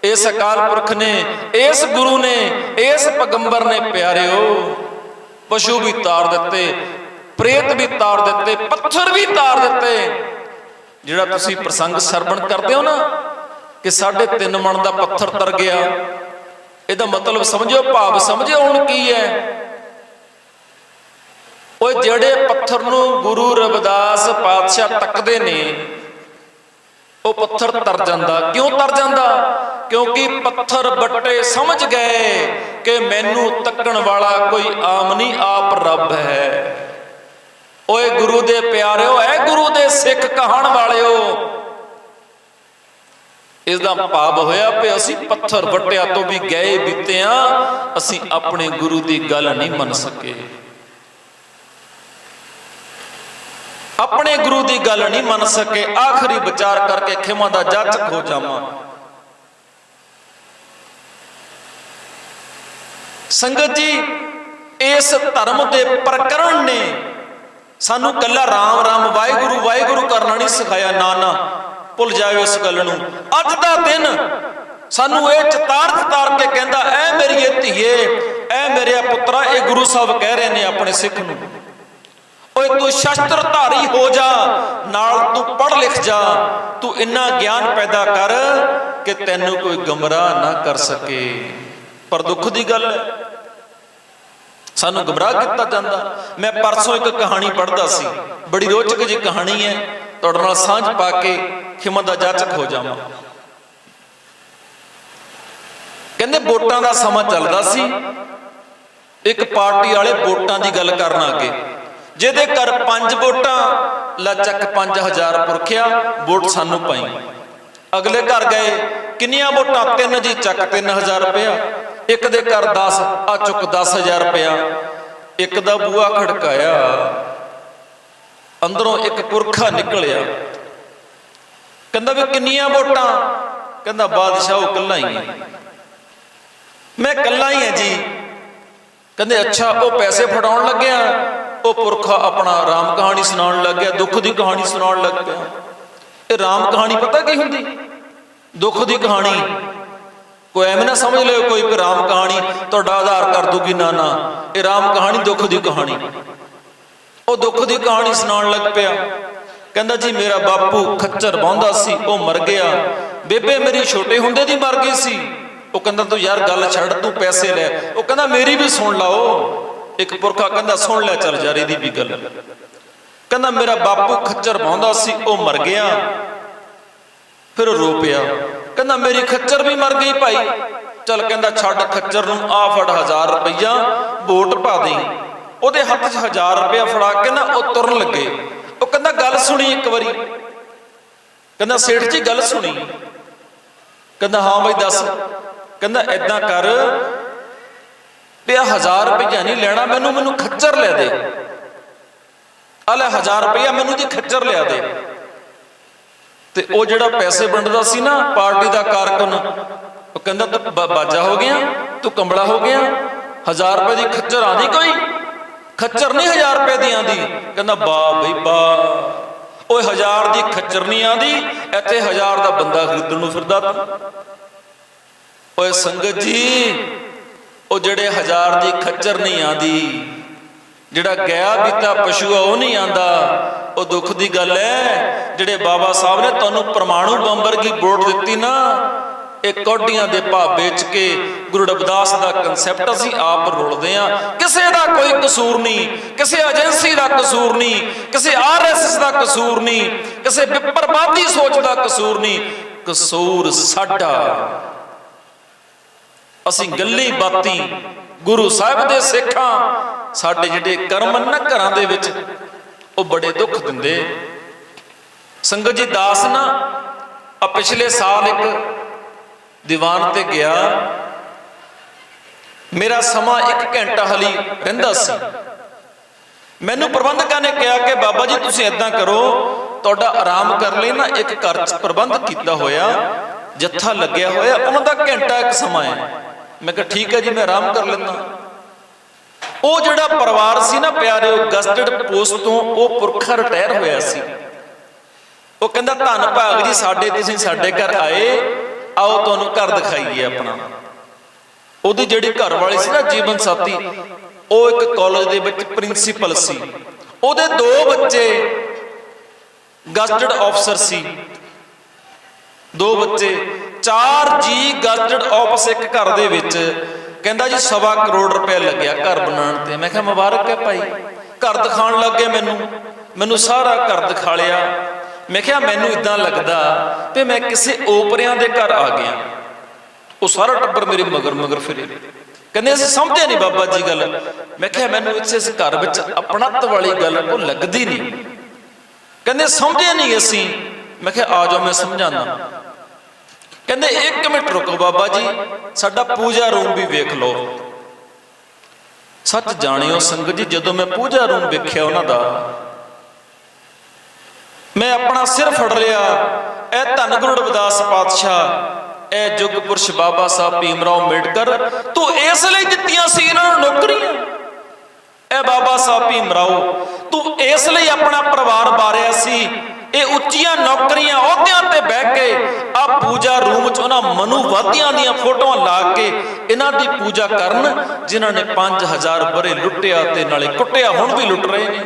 ਇਸ ਅਕਾਲ ਪੁਰਖ ਨੇ, ਇਸ ਗੁਰੂ ਨੇ, ਇਸ ਪੈਗੰਬਰ ਨੇ ਪਿਆਰਿਓ ਪਸ਼ੂ ਵੀ ਤਾਰ ਦਿੱਤੇ, ਪ੍ਰੇਤ ਵੀ ਤਾਰ ਦਿੱਤੇ, ਪੱਥਰ ਵੀ ਤਾਰ ਦਿੱਤੇ। ਜਿਹੜਾ ਤੁਸੀਂ ਪ੍ਰਸੰਗ ਸਰਵਣ ਕਰਦੇ ਹੋ ਨਾ ਕਿ 3.5 ਮਣ ਦਾ ਪੱਥਰ ਤਰ ਗਿਆ, ਇਹਦਾ ਮਤਲਬ ਸਮਝੋ, ਭਾਵ ਸਮਝੋ ਹੁਣ ਕੀ ਹੈ। ਉਹ ਜਿਹੜੇ ਪੱਥਰ ਨੂੰ ਗੁਰੂ ਰਵਿਦਾਸ ਪਾਤਸ਼ਾਹ ਤੱਕਦੇ ਨੇ, ਉਹ ਪੱਥਰ ਤਰ ਜਾਂਦਾ। ਕਿਉਂ ਤਰ ਜਾਂਦਾ? ਕਿਉਂਕਿ ਪੱਥਰ ਬੱਟੇ ਸਮਝ ਗਏ ਕਿ ਮੈਨੂੰ ਤੱਕਣ ਵਾਲਾ ਕੋਈ ਆਮ ਨਹੀਂ, ਆਪ ਰੱਬ ਹੈ। ਓਏ ਗੁਰੂ ਦੇ ਪਿਆਰਿਓ, ਐ ਗੁਰੂ ਦੇ ਸਿੱਖ ਕਹਾਣ ਵਾਲਿਓ, ਇਸ ਦਾ ਭਾਵ ਹੋਇਆ ਵੀ ਅਸੀਂ ਪੱਥਰ ਵੱਟਿਆ ਤੋਂ ਵੀ ਗਏ ਬੀਤੇ ਆ, ਅਸੀਂ ਆਪਣੇ ਗੁਰੂ ਦੀ ਗੱਲ ਨਹੀਂ ਮੰਨ ਸਕੇ, ਆਪਣੇ ਗੁਰੂ ਦੀ ਗੱਲ ਨਹੀਂ ਮੰਨ ਸਕੇ। ਆਖਰੀ ਵਿਚਾਰ ਕਰਕੇ ਖਿਮਾ ਦਾ ਜਾਚਕ ਹੋ ਜਾਵਾਂ। ਸੰਗਤ ਜੀ, ਇਸ ਧਰਮ ਦੇ ਪ੍ਰਕਰਣ ਨੇ ਸਾਨੂੰ ਕੱਲਾ ਰਾਮ ਰਾਮ ਵਾਹਿਗੁਰੂ ਵਾਹਿਗੁਰੂ ਕਰਨਾ ਨਹੀਂ ਸਿਖਾਇਆ। ਨਾ ਨਾ, ਭੁੱਲ ਜਾਇਓ ਇਸ ਗੱਲ ਨੂੰ। ਅੱਜ ਦਾ ਦਿਨ ਸਾਨੂੰ ਇਹ ਚਤਾਰ ਕੇ ਕਹਿੰਦਾ, ਐ ਮੇਰੀ ਧੀਏ, ਐ ਮੇਰੇ ਪੁੱਤਰਾ, ਇਹ ਗੁਰੂ ਸਾਹਿਬ ਕਹਿ ਰਹੇ ਨੇ ਆਪਣੇ ਸਿੱਖ ਨੂੰ, ਓਏ ਤੂੰ ਸ਼ਸਤਰ ਧਾਰੀ ਹੋ ਜਾ, ਨਾਲ ਤੂੰ ਪੜ੍ਹ ਲਿਖ ਜਾ, ਤੂੰ ਇੰਨਾ ਗਿਆਨ ਪੈਦਾ ਕਰ ਕਿ ਤੈਨੂੰ ਕੋਈ ਗੁੰਮਰਾਹ ਨਾ ਕਰ ਸਕੇ। ਪਰ ਦੁੱਖ ਦੀ ਗੱਲ ਹੈ, ਸਾਨੂੰ ਗੁੰਮਰਾਹ ਕੀਤਾ ਜਾਂਦਾ। ਮੈਂ ਪਰਸੋਂ ਇੱਕ ਕਹਾਣੀ ਪੜ੍ਹਦਾ ਸੀ, ਬੜੀ ਰੋਚਕ ਜਿਹੀ ਕਹਾਣੀ ਹੈ, ਤੁਹਾਡੇ ਨਾਲ ਸਾਂਝ ਪਾ ਕੇ ਖਿਮਾ ਦਾ ਜਾਚਕ ਹੋ ਜਾਵਾਂ। ਕਹਿੰਦੇ ਵੋਟਾਂ ਦਾ ਸਮਾਂ ਚੱਲਦਾ ਸੀ, ਇੱਕ ਪਾਰਟੀ ਵਾਲੇ ਵੋਟਾਂ ਦੀ ਗੱਲ ਕਰਨ ਆ ਗਏ। ਜਿਹਦੇ ਘਰ 5 ਵੋਟਾਂ, ਲਾ ਚੱਕ 5000 ਪੁਰਖਿਆ, ਵੋਟ ਸਾਨੂੰ ਪਾਈ। ਅਗਲੇ ਘਰ ਗਏ, ਕਿੰਨੀਆਂ ਵੋਟਾਂ? 3 ਜੀ, ਚੱਕ 3000 ਰੁਪਇਆ। ਇੱਕ ਦੇ ਘਰ 10, ਆ ਚੁੱਕ 10000 ਰੁਪਇਆ। ਇੱਕ ਦਾ ਬੂਹਾ ਖੜਕਾਇਆ, ਅੰਦਰੋਂ ਇੱਕ ਪੁਰਖਾ ਨਿਕਲਿਆ, ਕਹਿੰਦਾ ਵੀ ਕਿੰਨੀਆਂ ਵੋਟਾਂ? ਕਹਿੰਦਾ ਬਾਦਸ਼ਾਹ ਉਹ ਕੱਲਾ ਹੀ ਹੈ। ਮੈਂ ਕੱਲਾ ਹੀ ਹਾਂ ਜੀ। ਕਹਿੰਦੇ ਅੱਛਾ, ਉਹ ਪੈਸੇ ਫੜਾਉਣ ਲੱਗਿਆ? ਉਹ ਪੁਰਖਾ ਆਪਣਾ ਰਾਮ ਕਹਾਣੀ ਸੁਣਾਉਣ ਲੱਗ ਗਿਆ, ਦੁੱਖ ਦੀ ਕਹਾਣੀ ਸੁਣਾਉਣ ਲੱਗ ਪਿਆ। ਇਹ ਰਾਮ ਕਹਾਣੀ ਪਤਾ ਕੀ ਹੁੰਦੀ? ਦੁੱਖ ਦੀ ਕਹਾਣੀ। ਕੋਈ ਐਵੇਂ ਨਾ ਸਮਝ ਲਿਓ ਕੋਈ ਰਾਮ ਕਹਾਣੀ ਤੁਹਾਡਾ ਆਧਾਰ ਕਰ ਦੂਗੀ, ਨਾ ਨਾ, ਇਹ ਰਾਮ ਕਹਾਣੀ ਦੁੱਖ ਦੀ ਕਹਾਣੀ। ਉਹ ਦੁੱਖ ਦੀ ਕਹਾਣੀ ਸੁਣਾਉਣ ਲੱਗ ਪਿਆ। ਕਹਿੰਦਾ ਜੀ ਮੇਰਾ ਬਾਪੂ ਖੱਚਰ ਵਾਹੁੰਦਾ ਸੀ, ਉਹ ਮਰ ਗਿਆ। ਬੇਬੇ ਮੇਰੀ ਛੋਟੇ ਹੁੰਦੇ ਦੀ ਮਰ ਗਈ ਸੀ। ਉਹ ਕਹਿੰਦਾ ਤੂੰ ਯਾਰ ਗੱਲ ਛੱਡ, ਤੂੰ ਪੈਸੇ ਲੈ। ਉਹ ਕਹਿੰਦਾ ਮੇਰੀ ਵੀ ਸੁਣ ਲਾਓ। ਇੱਕ ਪੁਰਖਾ ਕਹਿੰਦਾ ਸੁਣ ਲੈ, ਚੱਲ ਯਾਰ ਇਹਦੀ ਵੀ ਗੱਲ। ਕਹਿੰਦਾ ਮੇਰਾ ਬਾਪੂ ਖੱਚਰ ਵਾਹੁੰਦਾ ਸੀ, ਉਹ ਮਰ ਗਿਆ। ਫਿਰ ਰੋ ਪਿਆ, ਕਹਿੰਦਾ ਮੇਰੀ ਖੱਚਰ ਵੀ ਮਰ ਗਈ ਭਾਈ। ਚੱਲ ਕਹਿੰਦਾ ਛੱਡ ਖੱਚਰ ਨੂੰ, ਆ ਫੜ 1000 ਰੁਪਈਆ, ਵੋਟ ਪਾ ਦੇ। ਉਹਦੇ ਹੱਥ 'ਚ 1000 ਰੁਪਇਆ ਫੜਾ ਕੇ ਨਾ ਉਹ ਤੁਰਨ ਲੱਗੇ। ਉਹ ਕਹਿੰਦਾ ਗੱਲ ਸੁਣੀ ਇੱਕ ਵਾਰੀ। ਕਹਿੰਦਾ ਸੇਠ ਜੀ ਗੱਲ ਸੁਣੀ? ਕਹਿੰਦਾ ਹਾਂ ਬਈ ਦੱਸ। ਕਹਿੰਦਾ ਏਦਾਂ ਕਰ ਵੀ 1000 ਰੁਪਇਆ ਨਹੀਂ ਲੈਣਾ, ਮੈਨੂੰ ਖੱਚਰ ਲੈ ਦੇ। ਆ ਲੈ 1000 ਰੁਪਇਆ, ਮੈਨੂੰ ਜੀ ਖੱਚਰ ਲਿਆ ਦੇ। ਤੇ ਉਹ ਜਿਹੜਾ ਪੈਸੇ ਵੰਡਦਾ ਸੀ ਨਾ, ਪਾਰਟੀ ਦਾ ਕਾਰਕੁਨ, ਉਹ ਕਹਿੰਦਾ ਤੂੰ ਬਾਜਾ ਹੋ ਗਿਆ, ਤੂੰ ਕੰਬਲਾ ਹੋ ਗਿਆ, 1000 ਰੁਪਏ ਦੀ ਖੱਚਰ ਆਂਦੀ? ਕੋਈ ਖੱਚਰ ਨਹੀਂ 1000 ਰੁਪਏ ਦੀ ਆਂਦੀ। ਕਹਿੰਦਾ ਵਾਹ ਬਈ ਵਾਹ, ਓਏ 1000 ਦੀ ਖੱਚਰ ਨਹੀਂ ਆਂਦੀ, ਇੱਥੇ 1000 ਦਾ ਬੰਦਾ ਖਰੀਦਣ ਨੂੰ ਫਿਰਦਾ ਤੂੰ। ਓਏ ਸੰਗਤ ਜੀ, ਉਹ ਜਿਹੜੇ 1000 ਦੀ ਖੱਚਰ ਨਹੀਂ ਆਂਦੀ, ਜਿਹੜਾ ਗਿਆ ਬੀਤਾ ਪਸ਼ੂ ਆ ਉਹ ਨਹੀਂ ਆਂਦਾ। ਉਹ ਦੁੱਖ ਦੀ ਗੱਲ ਹੈ, ਜਿਹੜੇ ਬਾਬਾ ਸਾਹਿਬ ਨੇ ਤੁਹਾਨੂੰ ਪਰਮਾਣੂ ਬੰਬ ਵਰਗੀ ਵੋਟ ਦਿੱਤੀ ਨਾ, ਇਹ ਕੌਡੀਆਂ ਦੇ ਭਾਅ ਵੇਚ ਕੇ ਗੁਰੂ ਰਵਿਦਾਸ ਦਾ ਕਨਸੈਪਟ ਅਸੀਂ ਆਪ ਰੋਲਦੇ ਆ। ਕਿਸੇ ਦਾ ਕੋਈ ਕਸੂਰ ਨਹੀਂ, ਕਿਸੇ ਏਜੰਸੀ ਦਾ ਕਸੂਰ ਨਹੀਂ, ਕਿਸੇ ਆਰਐਸਐਸ ਦਾ ਕਸੂਰ ਨਹੀਂ, ਕਿਸੇ ਵਿਪਰਵਾਦੀ ਸੋਚ ਦਾ ਕਸੂਰ ਨਹੀਂ, ਕਸੂਰ ਸਾਡਾ। ਅਸੀਂ ਗੱਲੀ ਬਾਤੀ ਗੁਰੂ ਸਾਹਿਬ ਦੇ ਸਿੱਖਾਂ। ਸਾਡੇ ਜਿਹੜੇ ਕਰਮ ਨਾ ਘਰਾਂ ਦੇ ਵਿੱਚ ਉਹ ਬੜੇ ਦੁੱਖ ਦਿੰਦੇ। ਸੰਗਤ ਜੀ, ਦਾਸ ਨਾ ਆ ਪਿਛਲੇ ਸਾਲ ਇੱਕ ਦੀਵਾਨ ਤੇ ਗਿਆ। ਮੇਰਾ ਸਮਾਂ 1 ਘੰਟਾ ਹਲੀ ਰਹਿੰਦਾ ਸੀ। ਮੈਨੂੰ ਪ੍ਰਬੰਧਕਾਂ ਨੇ ਕਿਹਾ ਕਿ ਬਾਬਾ ਜੀ ਤੁਸੀਂ ਏਦਾਂ ਕਰੋ, ਤੁਹਾਡਾ ਆਰਾਮ ਕਰ ਲਈ ਨਾ ਇੱਕ ਘਰ 'ਚ ਪ੍ਰਬੰਧ ਕੀਤਾ ਹੋਇਆ, ਜੱਥਾ ਲੱਗਿਆ ਹੋਇਆ, ਉਹਨਾਂ ਦਾ ਘੰਟਾ 1 ਸਮਾਂ ਹੈ। ਮੈਂ ਕਿਹਾ ਠੀਕ ਹੈ ਜੀ, ਮੈਂ ਆਰਾਮ ਕਰ ਲੈਂਦਾ। ਉਹ ਜਿਹੜਾ ਪਰਿਵਾਰ ਸੀ ਨਾ ਪਿਆਰਿਓ, ਗਸਟਡ ਪੋਸਟ ਤੋਂ ਉਹ ਪੁਰਖਾ ਰਿਟਾਇਰ ਹੋਇਆ ਸੀ। ਉਹ ਕਹਿੰਦਾ ਧੰਨ ਭਾਗ ਜੀ ਸਾਡੇ, ਤੁਸੀਂ ਸਾਡੇ ਘਰ ਆਏ, ਆਓ ਤੁਹਾਨੂੰ ਘਰ ਦਿਖਾਈਏ ਆਪਣਾ। ਉਹਦੀ ਜਿਹੜੀ ਘਰ ਵਾਲੀ ਸੀ ਨਾ ਜੀਵਨ ਸਾਥੀ, ਉਹ ਇੱਕ ਕਾਲਜ ਦੇ ਵਿੱਚ ਪ੍ਰਿੰਸੀਪਲ ਸੀ। ਉਹਦੇ 2 ਬੱਚੇ ਗਸਟਡ ਆਫਸਰ ਸੀ, 2 ਬੱਚੇ, 4 ਜੀ ਗਸਟਡ ਆਫਿਸ ਇੱਕ ਘਰ ਦੇ ਵਿੱਚ। ਕਹਿੰਦਾ ਜੀ 1.25 ਕਰੋੜ ਰੁਪਏ ਲੱਗਿਆ ਘਰ ਬਣਾਉਣ ਤੇ। ਮੈਂ ਕਿਹਾ ਮੁਬਾਰਕ ਹੈ ਭਾਈ। ਘਰ ਦਿਖਾਉਣ ਲੱਗੇ ਮੈਨੂੰ ਸਾਰਾ ਘਰ ਦਿਖਾ ਲਿਆ। ਮੈਂ ਕਿਹਾ ਮੈਨੂੰ ਇਦਾਂ ਲੱਗਦਾ ਤੇ ਮੈਂ ਕਿਸੇ ਓਪਰਿਆਂ ਦੇ ਘਰ ਆ ਗਿਆ। ਉਹ ਸਾਰਾ ਟੱਬਰ ਮੇਰੇ ਮਗਰ ਫਿਰੇ। ਕਹਿੰਦੇ ਅਸੀਂ ਸਮਝੇ ਨਹੀਂ ਬਾਬਾ ਜੀ ਗੱਲ। ਮੈਂ ਕਿਹਾ ਮੈਨੂੰ ਇਸ ਘਰ ਵਿੱਚ ਆਪਣਤ ਵਾਲੀ ਗੱਲ ਉਹ ਲੱਗਦੀ ਨਹੀਂ। ਕਹਿੰਦੇ ਸਮਝੇ ਨਹੀਂ ਅਸੀਂ। ਮੈਂ ਕਿਹਾ ਆ ਜਾਓ ਮੈਂ ਸਮਝਾਣਾ। ਕਹਿੰਦੇ 1 ਮਿੰਟ ਰੁਕੋ ਬਾਬਾ ਜੀ, ਸਾਡਾ ਪੂਜਾ ਰੂਮ ਵੀ ਵੇਖ ਲਓ। ਸੱਚ ਜਾਣਿਓ ਸੰਗਤ ਜੀ, ਜਦੋਂ ਮੈਂ ਪੂਜਾ ਰੂਮ ਵੇਖਿਆ ਉਹਨਾਂ ਦਾ, ਮੈਂ ਆਪਣਾ ਸਿਰ ਫੜ ਲਿਆ। ਇਹ ਧੰਨ ਗੁਰੂ ਰਵਿਦਾਸ ਪਾਤਸ਼ਾਹ, ਇਹ ਯੁੱਗ ਪੁਰਸ਼ ਬਾਬਾ ਸਾਹਿਬ ਭੀਮ ਰਾਓ ਅੰਬੇਡਕਰ, ਤੂੰ ਇਸ ਲਈ ਦਿੱਤੀਆਂ ਸੀ ਇਹਨਾਂ ਨੂੰ ਨੌਕਰੀਆਂ। ਇਹ ਬਾਬਾ ਸਾਹਿਬ ਭੀਮ ਰਾਓ, ਤੂੰ ਇਸ ਲਈ ਆਪਣਾ ਪਰਿਵਾਰ ਵਾਰਿਆ ਸੀ। ਇਹ ਉੱਚੀਆਂ ਨੌਕਰੀਆਂ ਅਹੁਦਿਆਂ ਤੇ ਬਹਿ ਕੇ ਆ ਪੂਜਾ ਰੂਮ 'ਚ ਉਹਨਾਂ ਮਨੂਵਾਦੀਆਂ ਦੀਆਂ ਫੋਟੋਆਂ ਲਾ ਕੇ ਇਹਨਾਂ ਦੀ ਪੂਜਾ ਕਰਨ, ਜਿਨ੍ਹਾਂ ਨੇ 5000 ਬਰੇ ਲੁੱਟਿਆ ਤੇ ਨਾਲੇ ਕੁੱਟਿਆ, ਹੁਣ ਵੀ ਲੁੱਟ ਰਹੇ ਨੇ।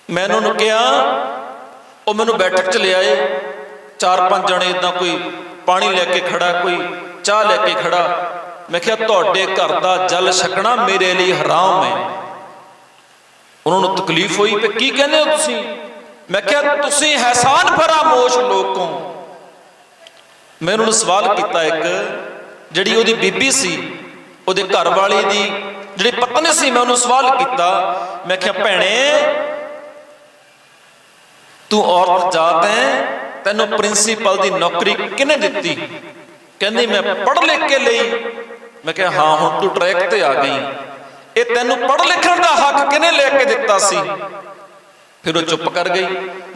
ਮੈਂ ਉਹਨਾਂ ਨੂੰ ਕਿਹਾ, ਉਹ ਮੈਨੂੰ ਬੈਠਕ 'ਚ ਲਿਆਏ, 4-5 ਜਣੇ ਇਦਾਂ, ਕੋਈ ਪਾਣੀ ਲੈ ਕੇ ਖੜਾ, ਕੋਈ ਚਾਹ ਲੈ ਕੇ ਖੜਾ। ਮੈਂ ਕਿਹਾ ਤੁਹਾਡੇ ਘਰ ਦਾ ਜਲ ਛਕਣਾ ਮੇਰੇ ਲਈ ਹਰਾਮ ਹੈ। ਉਹਨਾਂ ਨੂੰ ਤਕਲੀਫ ਹੋਈ ਕਿ ਕੀ ਕਹਿੰਦੇ ਹੋ ਤੁਸੀਂ। ਮੈਂ ਕਿਹਾ ਤੁਸੀਂ ਹੈਸਾਨ ਫਰਾਮੋਸ਼ ਲੋਕ ਹੋ। ਮੈਂ ਉਹਨਾਂ ਨੂੰ ਸਵਾਲ ਕੀਤਾ, ਇੱਕ ਜਿਹੜੀ ਉਹਦੀ ਬੀਬੀ ਸੀ, ਉਹਦੇ ਘਰ ਵਾਲੀ ਦੀ ਜਿਹੜੀ ਪਤਨੀ ਸੀ, ਮੈਂ ਉਹਨੂੰ ਸਵਾਲ ਕੀਤਾ। ਮੈਂ ਕਿਹਾ ਭੈਣੇ ਤੂੰ ਔਰਤ ਜਾਤ ਹੈ, ਤੈਨੂੰ ਪ੍ਰਿੰਸੀਪਲ ਦੀ ਨੌਕਰੀ ਕਿਹਨੇ ਦਿੱਤੀ। ਕਹਿੰਦੀ ਮੈਂ ਪੜ੍ਹ ਲਿਖ ਕੇ ਲਈ। ਮੈਂ ਕਿਹਾ ਹਾਂ ਹੁਣ ਤੂੰ ਟਰੈਕ ਤੇ ਆ ਗਈ। ਇਹ ਤੈਨੂੰ ਪੜ੍ਹ ਲਿਖਣ ਦਾ ਹੱਕ ਕਿਹਨੇ ਲੈ ਕੇ ਦਿੱਤਾ ਸੀ। ਫਿਰ ਉਹ ਚੁੱਪ ਕਰ ਗਈ।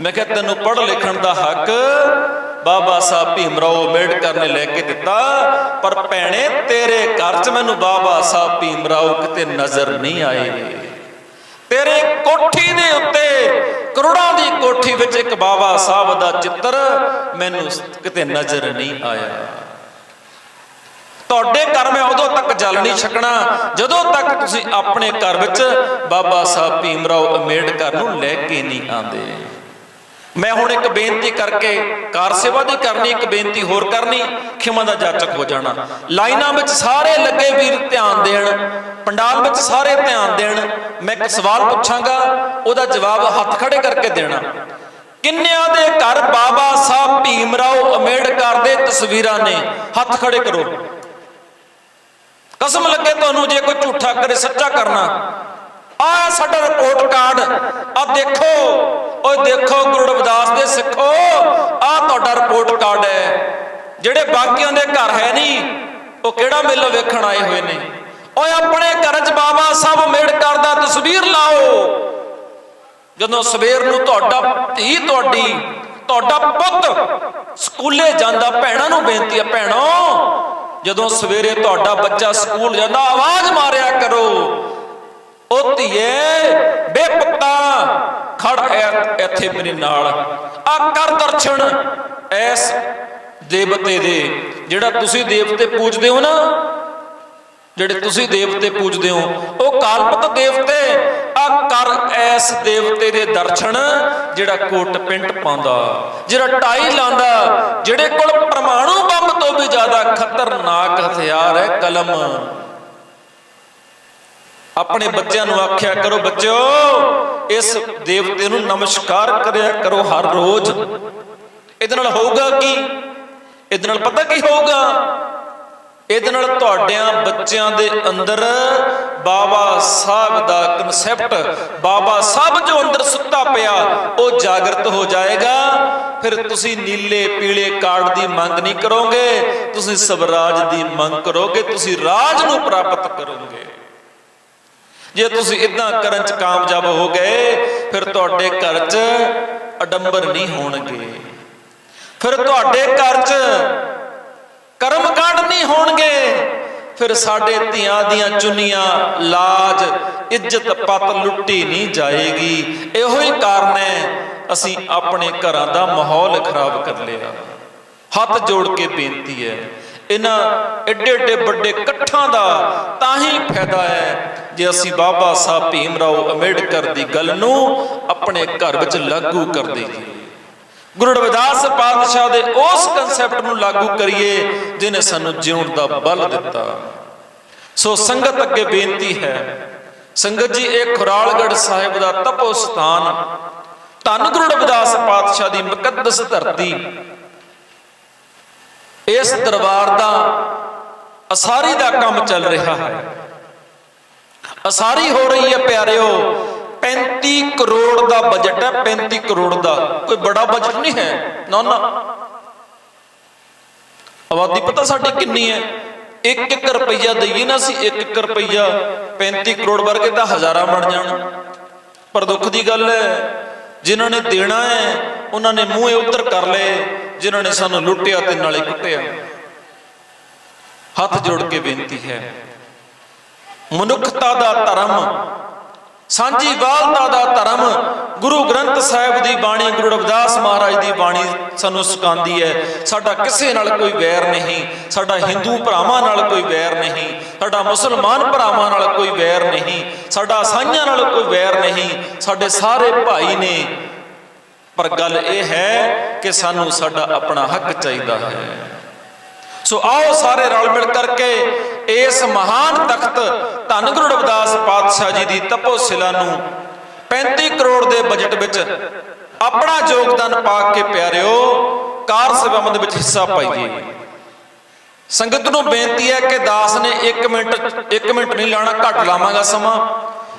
ਮੈਂ ਕਿਹਾ ਤੈਨੂੰ ਪੜ੍ਹ ਲਿਖਣ ਦਾ ਹੱਕ ਬਾਬਾ ਸਾਹਿਬ ਭੀਮ ਰਾਓ ਅੰਬੇਡਕਰ ਨੇ ਲੈ ਕੇ ਦਿੱਤਾ, ਪਰ ਭੈਣੇ ਤੇਰੇ ਘਰ 'ਚ ਮੈਨੂੰ ਬਾਬਾ ਸਾਹਿਬ ਭੀਮ ਰਾਓ ਕਿਤੇ ਨਜ਼ਰ ਨਹੀਂ ਆਏ। ਤੇਰੇ ਕੋਠੀ ਦੇ ਉੱਤੇ, ਕਰੋੜਾਂ ਦੀ ਕੋਠੀ ਵਿੱਚ ਇੱਕ ਬਾਬਾ ਸਾਹਿਬ ਦਾ ਚਿੱਤਰ ਮੈਨੂੰ ਕਿਤੇ ਨਜ਼ਰ ਨਹੀਂ ਆਇਆ। ਤੁਹਾਡੇ ਘਰ ਮੈਂ ਉਦੋਂ ਤੱਕ ਜਲ ਨਹੀਂ ਛਕਣਾ ਜਦੋਂ ਤੱਕ ਤੁਸੀਂ ਆਪਣੇ ਘਰ ਵਿੱਚ ਬਾਬਾ ਸਾਹਿਬ ਭੀਮ ਰਾਓ ਅੰਬੇਡਕਰ ਨੂੰ ਲੈ ਕੇ ਨਹੀਂ ਆਉਂਦੇ। ਮੈਂ ਹੁਣ ਇੱਕ ਬੇਨਤੀ ਕਰਕੇ ਕਾਰ ਸੇਵਾ ਦੀ ਕਰਨੀ, ਇੱਕ ਬੇਨਤੀ ਹੋਰ ਕਰਨੀ, ਖਿਮਾ ਦਾ ਜਾਚਕ ਹੋ ਜਾਣਾ। ਲਾਈਨਾਂ ਵਿੱਚ ਸਾਰੇ ਲੱਗੇ ਵੀਰ ਧਿਆਨ ਦੇਣ, ਪੰਡਾਲ ਵਿੱਚ ਸਾਰੇ ਧਿਆਨ ਦੇਣ। ਮੈਂ ਇੱਕ ਸਵਾਲ ਪੁੱਛਾਂਗਾ, ਉਹਦਾ ਜਵਾਬ ਹੱਥ ਖੜੇ ਕਰਕੇ ਦੇਣਾ। ਕਿੰਨਿਆਂ ਦੇ ਘਰ ਬਾਬਾ ਸਾਹਿਬ ਭੀਮ ਰਾਓ ਅੰਬੇਡਕਰ ਦੇ ਤਸਵੀਰਾਂ ਨੇ? ਹੱਥ ਖੜੇ ਕਰੋ। ਕਸਮ ਲੱਗੇ ਤੁਹਾਨੂੰ, ਜੇ ਕੋਈ ਝੂਠਾ ਕਰੇ ਸੱਚਾ ਕਰਨਾ। ਆ ਸਾਡਾ ਰਿਪੋਰਟ ਕਾਰਡ, ਆ ਦੇਖੋ, ਓਏ ਦੇਖੋ ਗੁਰੂ ਰਵਿਦਾਸ ਦੇ ਸਿੱਖੋ, ਆ ਤੁਹਾਡਾ ਰਿਪੋਰਟ ਕਾਰਡ ਹੈ। ਜਿਹੜੇ ਬਾਕੀਆਂ ਦੇ ਘਰ ਹੈ ਨਹੀਂ, ਉਹ ਕਿਹੜਾ ਮੇਲਾ ਵੇਖਣ ਆਏ ਹੋਏ ਨੇ। ਓਏ ਆਪਣੇ ਘਰ 'ਚ ਬਾਬਾ ਸਾਹਿਬ ਅੰਬੇਡਕਰ ਦਾ ਤਸਵੀਰ ਲਾਓ। ਜਦੋਂ ਸਵੇਰ ਨੂੰ ਤੁਹਾਡਾ ਧੀ, ਤੁਹਾਡਾ ਪੁੱਤ ਸਕੂਲੇ ਜਾਂਦਾ, ਭੈਣਾਂ ਨੂੰ ਬੇਨਤੀ ਹੈ, ਭੈਣੋ ਜਦੋਂ ਸਵੇਰੇ ਤੁਹਾਡਾ ਬੱਚਾ ਸਕੂਲ ਜਾਂਦਾ, ਆਵਾਜ਼ ਮਾਰਿਆ ਕਰੋ, ਉਹ ਧੀਏ ਬੇਪਤਾ ਖੜ ਇੱਥੇ ਮੇਰੇ ਨਾਲ, ਆ ਕਰ ਦਰਸ਼ਨ ਐਸ ਦੇਵਤੇ ਦੇ। ਜਿਹੜਾ ਤੁਸੀਂ ਦੇਵਤੇ ਪੂਜਦੇ ਹੋ ਨਾ, ਜਿਹੜੇ ਤੁਸੀਂ ਦੇਵਤੇ ਪੂਜਦੇ ਹੋ, ਉਹ ਕਾਲਪਤ ਦੇਵਤੇ ਆ ਆ ਕਰ ਐਸ ਦੇਵਤੇ ਦੇ ਦਰਸ਼ਨ ਜਿਹੜਾ ਕੋਟ ਪਿੰਟ ਪਾਉਂਦਾ, ਜਿਹੜਾ ਟਾਈ ਲਾਉਂਦਾ, ਜਿਹੜੇ ਕੋਲ ਪਰਮਾਣੂ ਬੰਬ ਤੋਂ ਵੀ ਜ਼ਿਆਦਾ ਖਤਰਨਾਕ ਹਥਿਆਰ ਹੈ ਕਲਮ। ਆਪਣੇ ਬੱਚਿਆਂ ਨੂੰ ਆਖਿਆ ਕਰੋ, ਬੱਚਿਓ ਇਸ ਦੇਵਤੇ ਨੂੰ ਨਮਸਕਾਰ ਕਰਿਆ ਕਰੋ ਹਰ ਰੋਜ਼। ਇਹਦੇ ਨਾਲ ਹੋਊਗਾ ਕੀ? ਇਹਦੇ ਨਾਲ ਪਤਾ ਕੀ ਹੋਊਗਾ? ਇਹਦੇ ਨਾਲ ਤੁਹਾਡਿਆਂ ਬੱਚਿਆਂ ਦੇ ਅੰਦਰ ਬਾਬਾ ਸਾਹਿਬ ਦਾ ਕਨਸੈਪਟ, ਬਾਬਾ ਸਾਹਿਬ ਜੋ ਅੰਦਰ ਸੁੱਤਾ ਪਿਆ ਉਹ ਜਾਗਰਤ ਹੋ ਜਾਏਗਾ। ਫਿਰ ਤੁਸੀਂ ਨੀਲੇ ਪੀਲੇ ਕਾਰਡ ਦੀ ਮੰਗ ਨਹੀਂ ਕਰੋਗੇ, ਤੁਸੀਂ ਸਵਰਾਜ ਦੀ ਮੰਗ ਕਰੋਗੇ, ਤੁਸੀਂ ਰਾਜ ਨੂੰ ਪ੍ਰਾਪਤ ਕਰੋਗੇ। ਜੇ ਤੁਸੀਂ ਇਦਾਂ ਕਰਨ ਚ ਕਾਮਯਾਬ ਹੋ ਗਏ ਫਿਰ ਤੁਹਾਡੇ ਘਰ ਚ ਅਡੰਬਰ ਨਹੀਂ ਹੋਣਗੇ, ਫਿਰ ਤੁਹਾਡੇ ਘਰ ਚ ਕਰਮ ਕਾਂਡ ਨਹੀਂ ਹੋਣਗੇ, ਫਿਰ ਸਾਡੇ ਧੀਆਂ ਦੀਆਂ ਚੁੰਨੀਆਂ, ਲਾਜ, ਇੱਜ਼ਤ ਪੱਤ ਲੁੱਟੀ ਨਹੀਂ ਜਾਏਗੀ। ਇਹੋ ਹੀ ਕਾਰਨ ਹੈ ਅਸੀਂ ਆਪਣੇ ਘਰਾਂ ਦਾ ਮਾਹੌਲ ਖਰਾਬ ਕਰ ਲਿਆ। ਹੱਥ ਜੋੜ ਕੇ ਬੇਨਤੀ ਹੈ, ਇਹਨਾਂ ਏਡੇ ਏਡੇ ਵੱਡੇ ਇਕੱਠਾਂ ਦਾ ਤਾਂ ਹੀ ਫਾਇਦਾ ਹੈ ਜੇ ਅਸੀਂ ਬਾਬਾ ਸਾਹਿਬ ਭੀਮ ਰਾਓ ਅੰਬੇਡਕਰ ਦੀ ਗੱਲ ਨੂੰ ਆਪਣੇ ਘਰ ਵਿੱਚ ਲਾਗੂ ਕਰ ਦਈਏ, ਗੁਰੂ ਰਵਿਦਾਸ ਪਾਤਸ਼ਾਹ ਦੇ ਉਸ ਕਨਸੈਪਟ ਨੂੰ ਲਾਗੂ ਕਰੀਏ ਜਿਹਨੇ ਸਾਨੂੰ ਜਿਉਣ ਦਾ ਬਲ ਦਿੱਤਾ। ਸੋ ਸੰਗਤ ਅੱਗੇ ਬੇਨਤੀ ਹੈ, ਸੰਗਤ ਜੀ ਇਹ ਖੁਰਾਲਗੜ੍ਹ ਸਾਹਿਬ ਦਾ ਤਪੋ ਸਥਾਨ, ਧੰਨ ਗੁਰੂ ਰਵਿਦਾਸ ਪਾਤਸ਼ਾਹ ਦੀ ਮੁਕੱਦਸ ਧਰਤੀ, ਇਸ ਦਰਬਾਰ ਦਾ ਅਸਾਰੀ ਦਾ ਕੰਮ ਚੱਲ ਰਿਹਾ ਹੈ। ਅਸਾਰੀ ਹੋ ਰਹੀ ਹੈ ਪਿਆਰਿਓ। 35 ਕਰੋੜ ਦਾ ਬਜਟ ਹੈ, 35 ਕਰੋੜ ਦਾ, ਕੋਈ ਬੜਾ ਬਜਟ ਨਹੀਂ ਹੈ। ਨਾ ਨਾ, ਆਬਾਦੀ ਪਤਾ ਸਾਡੀ ਕਿੰਨੀ ਹੈ? 1-1 ਰੁਪਈਆ ਦਈਏ ਨਾ ਅਸੀਂ, 1-1 ਰੁਪਈਆ 35 ਕਰੋੜ ਵਰਗੇ ਤਾਂ ਹਜ਼ਾਰਾਂ ਬਣ ਜਾਣ। ਪਰ ਦੁੱਖ ਦੀ ਗੱਲ ਹੈ ਜਿਨ੍ਹਾਂ ਨੇ ਦੇਣਾ ਹੈ ਉਹਨਾਂ ਨੇ ਮੂੰਹੇ ਉੱਧਰ ਕਰ ਲਏ, ਜਿਨ੍ਹਾਂ ਨੇ ਸਾਨੂੰ ਲੁੱਟਿਆ ਤੇ ਨਾਲੇ ਕੁੱਟਿਆ। ਹੱਥ ਜੋੜ ਕੇ ਬੇਨਤੀ ਹੈ, ਮਨੁੱਖਤਾ ਦਾ ਧਰਮ, ਸਾਂਝੀਵਾਲਤਾ ਦਾ ਧਰਮ, ਗੁਰੂ ਗ੍ਰੰਥ ਸਾਹਿਬ ਦੀ ਬਾਣੀ, ਗੁਰੂ ਰਵਿਦਾਸ ਮਹਾਰਾਜ ਦੀ ਬਾਣੀ ਸਾਨੂੰ ਸਿਖਾਉਂਦੀ ਹੈ ਸਾਡਾ ਕਿਸੇ ਨਾਲ ਕੋਈ ਵੈਰ ਨਹੀਂ, ਸਾਡਾ ਹਿੰਦੂ ਭਰਾਵਾਂ ਨਾਲ ਕੋਈ ਵੈਰ ਨਹੀਂ, ਸਾਡਾ ਮੁਸਲਮਾਨ ਭਰਾਵਾਂ ਨਾਲ ਕੋਈ ਵੈਰ ਨਹੀਂ, ਸਾਡਾ ਈਸਾਈਆਂ ਨਾਲ ਕੋਈ ਵੈਰ ਨਹੀਂ, ਸਾਡੇ ਸਾਰੇ ਭਾਈ ਨੇ। ਪਰ ਗੱਲ ਇਹ ਹੈ ਕਿ ਸਾਨੂੰ ਸਾਡਾ ਆਪਣਾ ਹੱਕ ਚਾਹੀਦਾ ਹੈ। ਸੋ ਆਓ ਸਾਰੇ ਰਲ ਮਿਲ ਕਰਕੇ ਇਸ ਮਹਾਨ ਤਖਤ ਧੰਨ ਗੁਰੂ ਰਵਿਦਾਸ ਪਾਤਸ਼ਾਹ ਜੀ ਦੀ ਤਪੋਸ਼ਿਲਾ ਨੂੰ 35 ਕਰੋੜ ਦੇ ਬਜਟ ਵਿੱਚ ਆਪਣਾ ਯੋਗਦਾਨ ਪਾ ਕੇ ਪਿਆਰਿਓ ਕਾਰ ਸੇਵਾਵਾਂ ਦੇ ਵਿੱਚ ਹਿੱਸਾ ਪਾਈਏ। ਸੰਗਤ ਨੂੰ ਬੇਨਤੀ ਹੈ ਕਿ ਦਾਸ ਨੇ 1 ਮਿੰਟ ਨਹੀਂ ਲਾਣਾ, ਘੱਟ ਲਾਵਾਂਗਾ ਸਮਾਂ।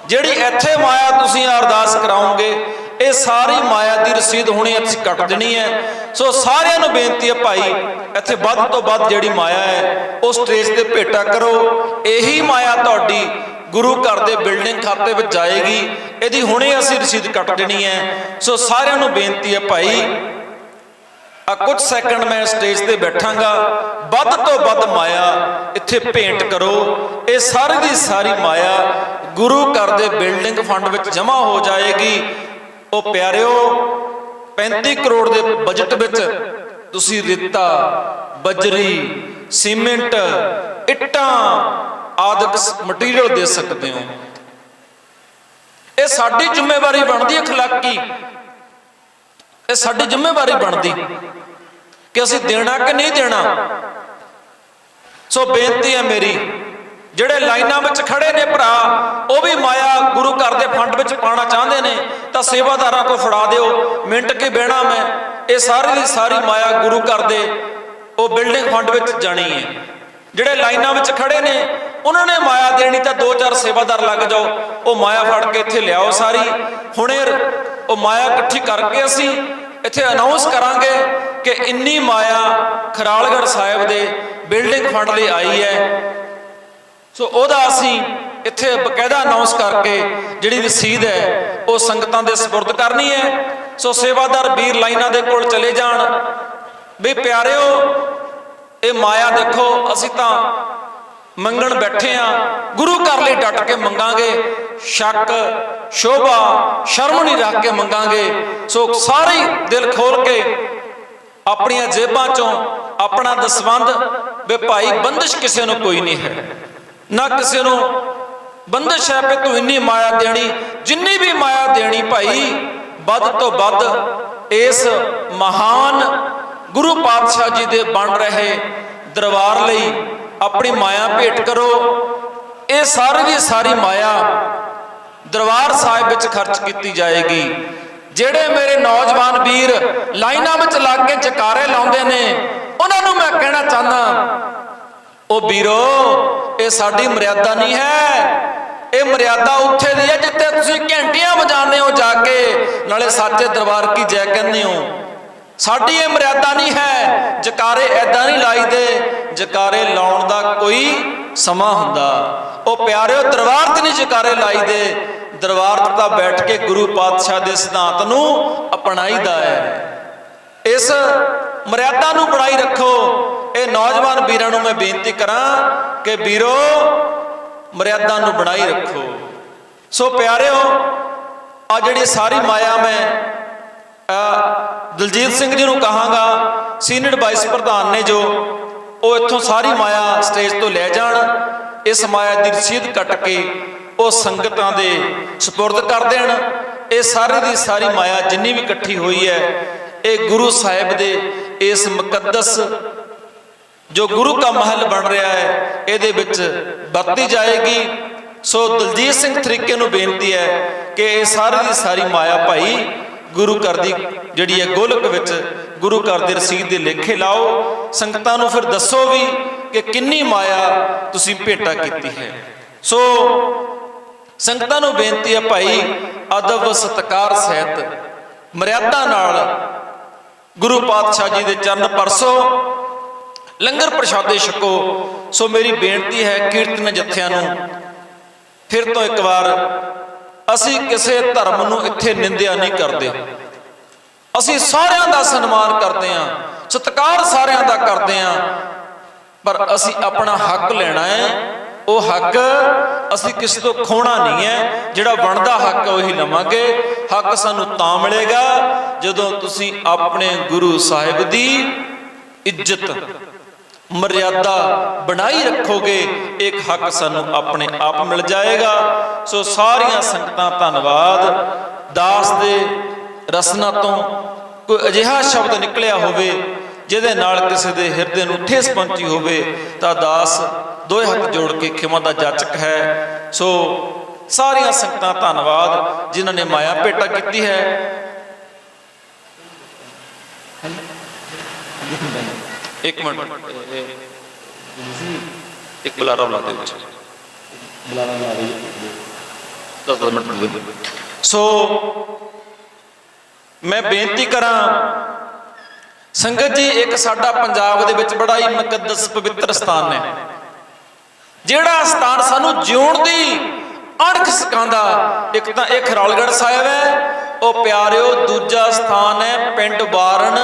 ਜਿਹੜੀ ਇੱਥੇ ਮਾਇਆ ਤੁਸੀਂ ਅਰਦਾਸ ਕਰਾਓਗੇ ਇਹ ਸਾਰੀ ਮਾਇਆ ਦੀ ਰਸੀਦ ਹੁਣੇ ਅਸੀਂ ਕੱਟ ਦੇਣੀ ਹੈ। ਸੋ ਸਾਰਿਆਂ ਨੂੰ ਬੇਨਤੀ ਹੈ ਭਾਈ, ਇੱਥੇ ਵੱਧ ਤੋਂ ਵੱਧ ਜਿਹੜੀ ਮਾਇਆ ਹੈ ਉਹ ਸਟੇਜ ਤੇ ਭੇਟਾ ਕਰੋ। ਇਹੀ ਮਾਇਆ ਤੁਹਾਡੀ ਗੁਰੂ ਘਰ ਦੇ ਬਿਲਡਿੰਗ ਖਾਤੇ ਵਿੱਚ ਜਾਏਗੀ, ਇਹਦੀ ਹੁਣੇ ਅਸੀਂ ਰਸੀਦ ਕੱਟ ਦੇਣੀ ਹੈ। ਸੋ ਸਾਰਿਆਂ ਨੂੰ ਬੇਨਤੀ ਹੈ ਭਾਈ, ਕੁਝ ਸੈਕਿੰਡ ਮੈਂ ਸਟੇਜ ਤੇ ਬੈਠਾਂਗਾ, ਵੱਧ ਤੋਂ ਵੱਧ ਮਾਇਆ ਇੱਥੇ ਭੇਂਟ ਕਰੋ। ਇਹ ਸਾਰੀ ਦੀ ਸਾਰੀ ਮਾਇਆ ਗੁਰੂ ਘਰ ਦੇ ਬਿਲਡਿੰਗ ਫੰਡ ਵਿੱਚ ਜਮ੍ਹਾਂ ਹੋ ਜਾਏਗੀ। ਉਹ ਪਿਆਰਿਓ 35 ਕਰੋੜ ਦੇ ਬਜਟ ਵਿੱਚ ਤੁਸੀਂ ਰੇਤਾ, ਬਜਰੀ, ਸੀਮੈਂਟ, ਇੱਟਾਂ ਆਦਿਕ ਮਟੀਰੀਅਲ ਦੇ ਸਕਦੇ ਹੋ। ਇਹ ਸਾਡੀ ਜ਼ਿੰਮੇਵਾਰੀ ਬਣਦੀ ਹੈ ਅਖਲਾਕੀ, ਇਹ ਸਾਡੀ ਜ਼ਿੰਮੇਵਾਰੀ ਬਣਦੀ ਕਿ ਅਸੀਂ ਦੇਣਾ ਕਿ ਨਹੀਂ ਦੇਣਾ। ਸੋ ਬੇਨਤੀ ਹੈ ਮੇਰੀ, ਜਿਹੜੇ ਲਾਈਨਾਂ ਵਿੱਚ ਖੜੇ ਨੇ ਭਰਾ ਉਹ ਵੀ ਮਾਇਆ ਗੁਰੂ ਘਰ ਦੇ ਫੰਡ ਵਿੱਚ ਪਾਉਣਾ ਚਾਹੁੰਦੇ ਨੇ ਤਾਂ ਸੇਵਾਦਾਰਾਂ ਕੋਲ ਫੜਾ ਦਿਓ, ਮਿੰਟ ਕੀ ਬਹਿਣਾ ਮੈਂ। ਇਹ ਸਾਰੀ ਦੀ ਸਾਰੀ ਮਾਇਆ ਗੁਰੂ ਘਰ ਦੇ ਉਹ ਬਿਲਡਿੰਗ ਫੰਡ ਵਿੱਚ ਜਾਣੀ ਹੈ। ਜਿਹੜੇ ਲਾਈਨਾਂ ਵਿੱਚ ਖੜੇ ਨੇ ਉਹਨਾਂ ਨੇ ਮਾਇਆ ਦੇਣੀ ਤਾਂ 2-4 ਸੇਵਾਦਾਰ ਲੱਗ ਜਾਓ, ਉਹ ਮਾਇਆ ਫੜ ਕੇ ਇੱਥੇ ਲਿਆਓ ਸਾਰੀ। ਹੁਣੇ ਉਹ ਮਾਇਆ ਇਕੱਠੀ ਕਰਕੇ ਅਸੀਂ ਇੱਥੇ ਅਨਾਉਂਸ ਕਰਾਂਗੇ ਕਿ ਇੰਨੀ ਮਾਇਆ ਖਰਾਲਗੜ੍ਹ ਸਾਹਿਬ ਦੇ ਬਿਲਡਿੰਗ ਫੰਡ ਲਈ ਆਈ ਹੈ। ਸੋ ਉਹਦਾ ਅਸੀਂ ਇੱਥੇ ਬਕਾਇਦਾ ਅਨਾਉਂਸ ਕਰਕੇ ਜਿਹੜੀ ਰਸੀਦ ਹੈ ਉਹ ਸੰਗਤਾਂ ਦੇ ਸਪੁਰਦ ਕਰਨੀ ਹੈ। ਸੋ ਸੇਵਾਦਾਰ ਵੀਰ ਲਾਈਨਾਂ ਦੇ ਕੋਲ ਚਲੇ ਜਾਣ ਵੀ ਪਿਆਰਿਓ ਇਹ ਮਾਇਆ ਦੇਖੋ, ਅਸੀਂ ਤਾਂ ਮੰਗਣ ਬੈਠੇ ਆ, ਗੁਰੂ ਘਰ ਲਈ ਡਟ ਕੇ ਮੰਗਾਂਗੇ, ਸ਼ੱਕ ਸ਼ੋਭਾ ਸ਼ਰਮ ਨਹੀਂ ਰੱਖ ਕੇ ਮੰਗਾਂਗੇ। ਸੋ ਸਾਰੇ ਦਿਲ ਖੋਲ ਕੇ ਆਪਣੀਆਂ ਜੇਬਾਂ ਚੋਂ ਆਪਣਾ ਦਸਵੰਧ, ਵੇ ਭਾਈ ਬੰਦਿਸ਼ ਕਿਸੇ ਨੂੰ ਕੋਈ ਨਹੀਂ ਹੈ, ਨਾ ਕਿਸੇ ਨੂੰ ਬੰਦਿਸ਼ ਹੈ ਕਿ ਤੂੰ ਇੰਨੀ ਮਾਇਆ ਦੇਣੀ, ਜਿੰਨੀ ਵੀ ਮਾਇਆ ਦੇਣੀ ਭਾਈ ਵੱਧ ਤੋਂ ਵੱਧ ਇਸ ਮਹਾਨ ਗੁਰੂ ਪਾਤਸ਼ਾਹ ਜੀ ਦੇ ਬਣ ਰਹੇ ਦਰਬਾਰ ਲਈ ਆਪਣੀ ਮਾਇਆ ਭੇਟ ਕਰੋ। ਇਹ ਸਾਰੀ ਦੀ ਸਾਰੀ ਮਾਇਆ ਦਰਬਾਰ ਸਾਹਿਬ ਵਿੱਚ ਖਰਚ ਕੀਤੀ ਜਾਏਗੀ। ਜਿਹੜੇ ਮੇਰੇ ਨੌਜਵਾਨ ਵੀਰ ਲਾਈਨਾਂ ਵਿੱਚ ਲੱਗ ਕੇ ਜਕਾਰੇ ਲਾਉਂਦੇ ਨੇ ਉਹਨਾਂ ਨੂੰ ਮੈਂ ਕਹਿਣਾ ਚਾਹੁੰਦਾ, ਉਹ ਵੀਰੋ ਇਹ ਸਾਡੀ ਮਰਿਆਦਾ ਨਹੀਂ ਹੈ। ਇਹ ਮਰਿਆਦਾ ਉੱਥੇ ਦੀ ਹੈ ਜਿੱਥੇ ਤੁਸੀਂ ਘੰਟੀਆਂ ਵਜਾਉਂਦੇ ਹੋ ਜਾ ਕੇ, ਨਾਲੇ ਸੱਚੇ ਦਰਬਾਰ ਕੀ ਜੈ ਕਹਿੰਦੇ ਹੋ। ਸਾਡੀ ਇਹ ਮਰਿਆਦਾ ਨਹੀਂ ਹੈ। ਜਕਾਰੇ ਐਦਾਂ ਨਹੀਂ ਲਾਈਦੇ, ਜਕਾਰੇ ਲਾਉਣ ਦਾ ਕੋਈ ਸਮਾਂ ਹੁੰਦਾ। ਉਹ ਪਿਆਰਿਓ ਦਰਬਾਰ ਤੇ ਨਹੀਂ ਜਕਾਰੇ ਲਾਈਦੇ, ਦਰਬਾਰ ਤੇ ਤਾਂ ਬੈਠ ਕੇ ਗੁਰੂ ਪਾਤਸ਼ਾਹ ਦੇ ਸਿਧਾਂਤ ਨੂੰ ਅਪਣਾਈਦਾ ਹੈ। ਇਸ ਮਰਿਆਦਾ ਨੂੰ ਬਣਾਈ ਰੱਖੋ। ਇਹ ਨੌਜਵਾਨ ਵੀਰਾਂ ਨੂੰ ਮੈਂ ਬੇਨਤੀ ਕਰਾਂ ਕਿ ਵੀਰੋ ਮਰਿਆਦਾ ਨੂੰ ਬਣਾਈ ਰੱਖੋ। ਸੋ ਪਿਆਰਿਓ ਆ ਜਿਹੜੀ ਸਾਰੀ ਮਾਇਆ ਮੈਂ ਦਲਜੀਤ ਸਿੰਘ ਜੀ ਨੂੰ ਕਹਾਂਗਾ, ਸੀਨੀਅਰ ਵਾਈਸ ਪ੍ਰਧਾਨ ਨੇ ਜੋ, ਉਹ ਇੱਥੋਂ ਸਾਰੀ ਮਾਇਆ ਸਟੇਜ ਤੋਂ ਲੈ ਜਾਣ। ਇਸ ਮਾਇਆ ਦੀ ਰਸੀਦ ਕੱਟ ਕੇ ਉਹ ਸੰਗਤਾਂ ਦੇ ਸਪੁਰਦ ਕਰ ਦੇਣ। ਇਹ ਸਾਰੀ ਦੀ ਸਾਰੀ ਮਾਇਆ ਜਿੰਨੀ ਵੀ ਇਕੱਠੀ ਹੋਈ ਹੈ ਇਹ ਗੁਰੂ ਸਾਹਿਬ ਦੇ ਇਸ ਮੁਕੱਦਸ ਜੋ ਗੁਰੂ ਕਾ ਮਹਿਲ ਬਣ ਰਿਹਾ ਹੈ ਇਹਦੇ ਵਿੱਚ ਵਰਤੀ ਜਾਏਗੀ। ਸੋ ਦਲਜੀਤ ਸਿੰਘ ਤਰੀਕੇ ਨੂੰ ਬੇਨਤੀ ਹੈ ਕਿ ਇਹ ਸਾਰੀ ਦੀ ਸਾਰੀ ਮਾਇਆ ਭਾਈ ਗੁਰੂ ਘਰ ਦੀ ਜਿਹੜੀ ਹੈ ਗੋਲਕ ਵਿੱਚ ਗੁਰੂ ਘਰ ਦੇ ਰਸੀਦ ਦੇ ਲੇਖੇ ਲਾਓ। ਸੰਗਤਾਂ ਨੂੰ ਫਿਰ ਦੱਸੋ ਵੀ ਕਿ ਕਿੰਨੀ ਮਾਇਆ ਤੁਸੀਂ ਭੇਟਾ ਕੀਤੀ ਹੈ। ਸੋ ਸੰਗਤਾਂ ਨੂੰ ਬੇਨਤੀ ਹੈ ਭਾਈ ਅਦਬ ਸਤਿਕਾਰ ਸਹਿਤ ਮਰਿਆਦਾ ਨਾਲ ਗੁਰੂ ਪਾਤਸ਼ਾਹ ਜੀ ਦੇ ਚਰਨ ਪਰਸੋ, ਲੰਗਰ ਪ੍ਰਸ਼ਾਦੇ ਛਕੋ। ਸੋ ਮੇਰੀ ਬੇਨਤੀ ਹੈ ਕੀਰਤਨ ਜਥਿਆਂ ਨੂੰ ਫਿਰ ਤੋਂ ਇੱਕ ਵਾਰ, ਅਸੀਂ ਕਿਸੇ ਧਰਮ ਨੂੰ ਇੱਥੇ ਨਿੰਦਿਆ ਨਹੀਂ ਕਰਦੇ। ਅਸੀਂ ਸਾਰਿਆਂ ਦਾ ਸਨਮਾਨ ਕਰਦੇ ਹਾਂ, ਸਤਿਕਾਰ ਸਾਰਿਆਂ ਦਾ ਕਰਦੇ ਹਾਂ, ਪਰ ਅਸੀਂ ਆਪਣਾ ਹੱਕ ਲੈਣਾ ਹੈ। ਉਹ ਹੱਕ ਅਸੀਂ ਕਿਸੇ ਤੋਂ ਖੋਣਾ ਨਹੀਂ ਹੈ। ਜਿਹੜਾ ਬਣਦਾ ਹੱਕ ਉਹੀ ਲਵਾਂਗੇ। ਹੱਕ ਸਾਨੂੰ ਤਾਂ ਮਿਲੇਗਾ ਜਦੋਂ ਤੁਸੀਂ ਆਪਣੇ ਗੁਰੂ ਸਾਹਿਬ ਦੀ ਇੱਜ਼ਤ ਮਰਿਆਦਾ ਬਣਾਈ ਰੱਖੋਗੇ। ਇੱਕ ਹੱਕ ਸਾਨੂੰ ਆਪਣੇ ਆਪ ਮਿਲ ਜਾਏਗਾ। ਸੋ ਸਾਰੀਆਂ ਸੰਗਤਾਂ ਧੰਨਵਾਦ। ਦਾਸ ਦੇ ਰਸਨਾ ਤੋਂ ਕੋਈ ਅਜਿਹਾ ਸ਼ਬਦ ਨਿਕਲਿਆ ਹੋਵੇ ਜਿਹਦੇ ਨਾਲ ਕਿਸੇ ਦੇ ਹਿਰਦੇ ਨੂੰ ਠੇਸ ਪਹੁੰਚੀ ਹੋਵੇ ਤਾਂ ਦਾਸ ਦੋਏ ਹੱਥ ਜੋੜ ਕੇ ਖਿਮਾ ਦਾ ਜਾਚਕ ਹੈ। ਸੋ ਸਾਰੀਆਂ ਸੰਗਤਾਂ ਧੰਨਵਾਦ ਜਿਨ੍ਹਾਂ ਨੇ ਮਾਇਆ ਭੇਟਾ ਕੀਤੀ ਹੈ। ਇੱਕ ਮਿੰਟ, ਇੱਕ ਬੁਲਾਰਾ ਬੁਲਾ ਦੇ ਵਿੱਚ ਬੁਲਾਰਾ ਲਾ ਦੇ 10 ਮਿੰਟ। ਸੋ ਮੈਂ ਬੇਨਤੀ ਕਰਾਂ ਸੰਗਤ ਜੀ, ਇੱਕ ਸਾਡਾ ਪੰਜਾਬ ਦੇ ਵਿੱਚ ਬੜਾ ਹੀ ਮੁਕੱਦਸ ਪਵਿੱਤਰ ਸਥਾਨ ਹੈ, ਜਿਹੜਾ ਸਥਾਨ ਸਾਨੂੰ ਜਿਉਣ ਦੀ ਅਣਖ ਸਿਖਾਉਂਦਾ। ਇੱਕ ਤਾਂ ਇਹ ਖਰੋਲਗੜ੍ਹ ਸਾਹਿਬ ਹੈ, ਉਹ ਪਿਆਰਿਓ ਦੂਜਾ ਸਥਾਨ ਹੈ ਪਿੰਡ ਬਾਰਨ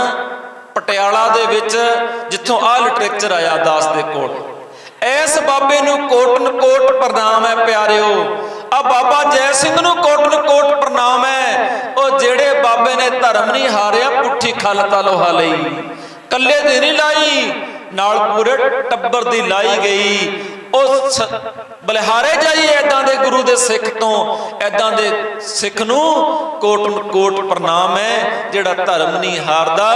ਪਟਿਆਲਾ ਦੇ ਵਿੱਚ, ਜਿੱਥੋਂ ਆਹ ਲਿਟਰੇਚਰ ਆਇਆ ਦਾਸ ਦੇ ਕੋਲ। ਇਸ ਬਾਬੇ ਨੂੰ ਕੋਟਨ ਕੋਟ ਪ੍ਰਣਾਮ ਹੈ ਪਿਆਰਿਓ। ਆ ਬਾਬਾ ਜੈ ਸਿੰਘ ਨੂੰ ਕੋਟਨ ਕੋਟ ਪ੍ਰਣਾਮ ਹੈ। ਉਹ ਜਿਹੜੇ ਬਾਬੇ ਨੇ ਧਰਮ ਨਹੀਂ ਹਾਰਿਆ, ਪੁੱਠੀ ਖੱਲ ਤਾ ਲੋਹਾ ਲਈ, ਕੱਲੇ ਦੀ ਨਹੀਂ ਲਾਈ, ਨਾਲ ਪੂਰੇ ਟੱਬਰ ਦੀ ਲਾਈ ਗਈ। ਉਹ ਬਲਿਹਾਰੇ ਜਾਈਏ ਏਦਾਂ ਦੇ ਗੁਰੂ ਦੇ ਸਿੱਖ ਤੋਂ, ਏਦਾਂ ਦੇ ਸਿੱਖ ਨੂੰ ਕੋਟਨ ਕੋਟ ਪ੍ਰਣਾਮ ਹੈ, ਜਿਹੜਾ ਧਰਮ ਨਹੀਂ ਹਾਰਦਾ,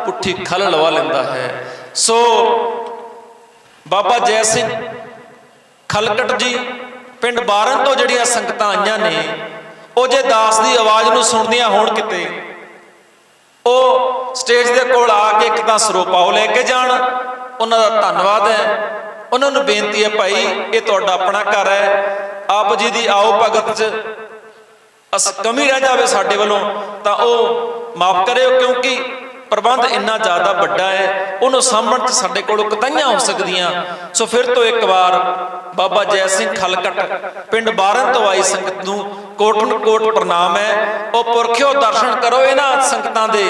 ਪੁੱਠੀ ਖੱਲ ਲਵਾ ਲੈਂਦਾ ਹੈ। ਸੋ ਬਾਬਾ ਜੈ ਸਿੰਘ ਖਲਕਟ ਜੀ ਪਿੰਡ ਬਾਰਨ ਤੋਂ ਜਿਹੜੀਆਂ ਸੰਗਤਾਂ ਆਈਆਂ ਨੇ, ਉਹ ਜੇ ਦਾਸ ਦੀ ਆਵਾਜ਼ ਨੂੰ ਸੁਣਦੀਆਂ ਹੋਣ ਕਿਤੇ, ਉਹ ਸਟੇਜ ਦੇ ਕੋਲ ਆ ਕੇ ਇੱਕ ਤਾਂ ਸਰੋਪਾਓ ਲੈ ਕੇ ਜਾਣ। ਉਹਨਾਂ ਦਾ ਧੰਨਵਾਦ ਹੈ। ਉਹਨਾਂ ਨੂੰ ਬੇਨਤੀ ਹੈ ਭਾਈ ਇਹ ਤੁਹਾਡਾ ਆਪਣਾ ਘਰ ਹੈ, ਆਪ ਜੀ ਦੀ ਆਓ ਭਗਤ 'ਚ ਕਮੀ ਰਹਿ ਜਾਵੇ ਸਾਡੇ ਵੱਲੋਂ ਤਾਂ ਉਹ ਮਾਫ ਕਰਿਓ, ਕਿਉਂਕਿ ਪ੍ਰਬੰਧ ਇੰਨਾ ਜ਼ਿਆਦਾ ਵੱਡਾ ਹੈ, ਉਹਨੂੰ ਸਾਂਭਣ 'ਚ ਸਾਡੇ ਕੋਲੋਂ ਕਤਾਈਆਂ ਹੋ ਸਕਦੀਆਂ। ਸੋ ਫਿਰ ਤੋਂ ਇੱਕ ਵਾਰ ਬਾਬਾ ਜੈ ਸਿੰਘ ਖਲਕਟ ਪਿੰਡ ਬਾਰਨ ਤੋਂ ਆਈ ਸੰਗਤ ਨੂੰ ਕੋਟਨ ਕੋਟ ਪ੍ਰਣਾਮ ਹੈ। ਉਹ ਪੁਰਖਿਓ ਦਰਸ਼ਨ ਕਰੋ ਇਹਨਾਂ ਸੰਗਤਾਂ ਦੇ।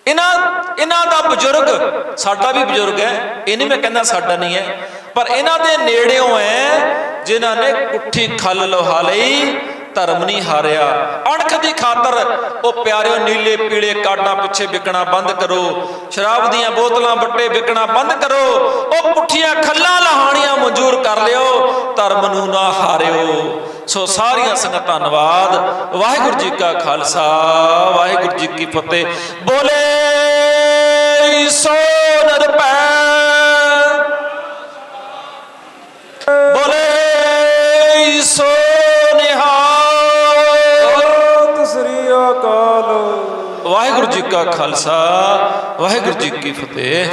ਇਹਨਾਂ ਦਾ ਬਜ਼ੁਰਗ ਸਾਡਾ ਵੀ ਬਜ਼ੁਰਗ ਹੈ, ਇਹ ਨਹੀਂ ਮੈਂ ਕਹਿੰਦਾ ਸਾਡਾ ਨਹੀਂ ਹੈ, ਪਰ ਇਹਨਾਂ ਦੇ ਨੇੜਿਓਂ ਹੈ ਜਿਨ੍ਹਾਂ ਨੇ ਪੁੱਠੀ ਖੱਲ ਲੋਹਾ ਲਈ, ਧਰਮ ਨਹੀਂ ਹਾਰਿਆ। ਅਣਖ ਦੀ ਖਾਤਰ ਉਹ ਪਿਆਰਿਓ ਨੀਲੇ ਪੀਲੇ ਕਾਰਡਾਂ ਪਿੱਛੇ ਵਿਕਣਾ ਬੰਦ ਕਰੋ, ਸ਼ਰਾਬ ਦੀਆਂ ਬੋਤਲਾਂ ਬੱਟੇ ਵਿਕਣਾ ਬੰਦ ਕਰੋ, ਉਹ ਪੁੱਠੀਆਂ ਖੱਲਾਂ ਲਹਾਣੀਆਂ ਮਨਜ਼ੂਰ ਕਰ ਲਿਓ। ਧਰਮ ਨੂੰ ਨਾ ਹਾਰਿਓ। ਸੋ ਸਾਰੀਆਂ ਸੰਗਤਾਂ ਧੰਨਵਾਦ। ਵਾਹਿਗੁਰੂ ਜੀ ਕਾ ਖਾਲਸਾ, ਵਾਹਿਗੁਰੂ ਜੀ ਕੀ ਫਤਿਹ। ਬੋਲੇ ਸੋ ਨਿਰਭੈ, ਬੋਲੇ ਸੋ ਨਿਹਾਲ। ਸਤਿ ਸ੍ਰੀ ਅਕਾਲ। ਵਾਹਿਗੁਰੂ ਜੀ ਕਾ ਖਾਲਸਾ, ਵਾਹਿਗੁਰੂ ਜੀ ਕੀ ਫਤਿਹ।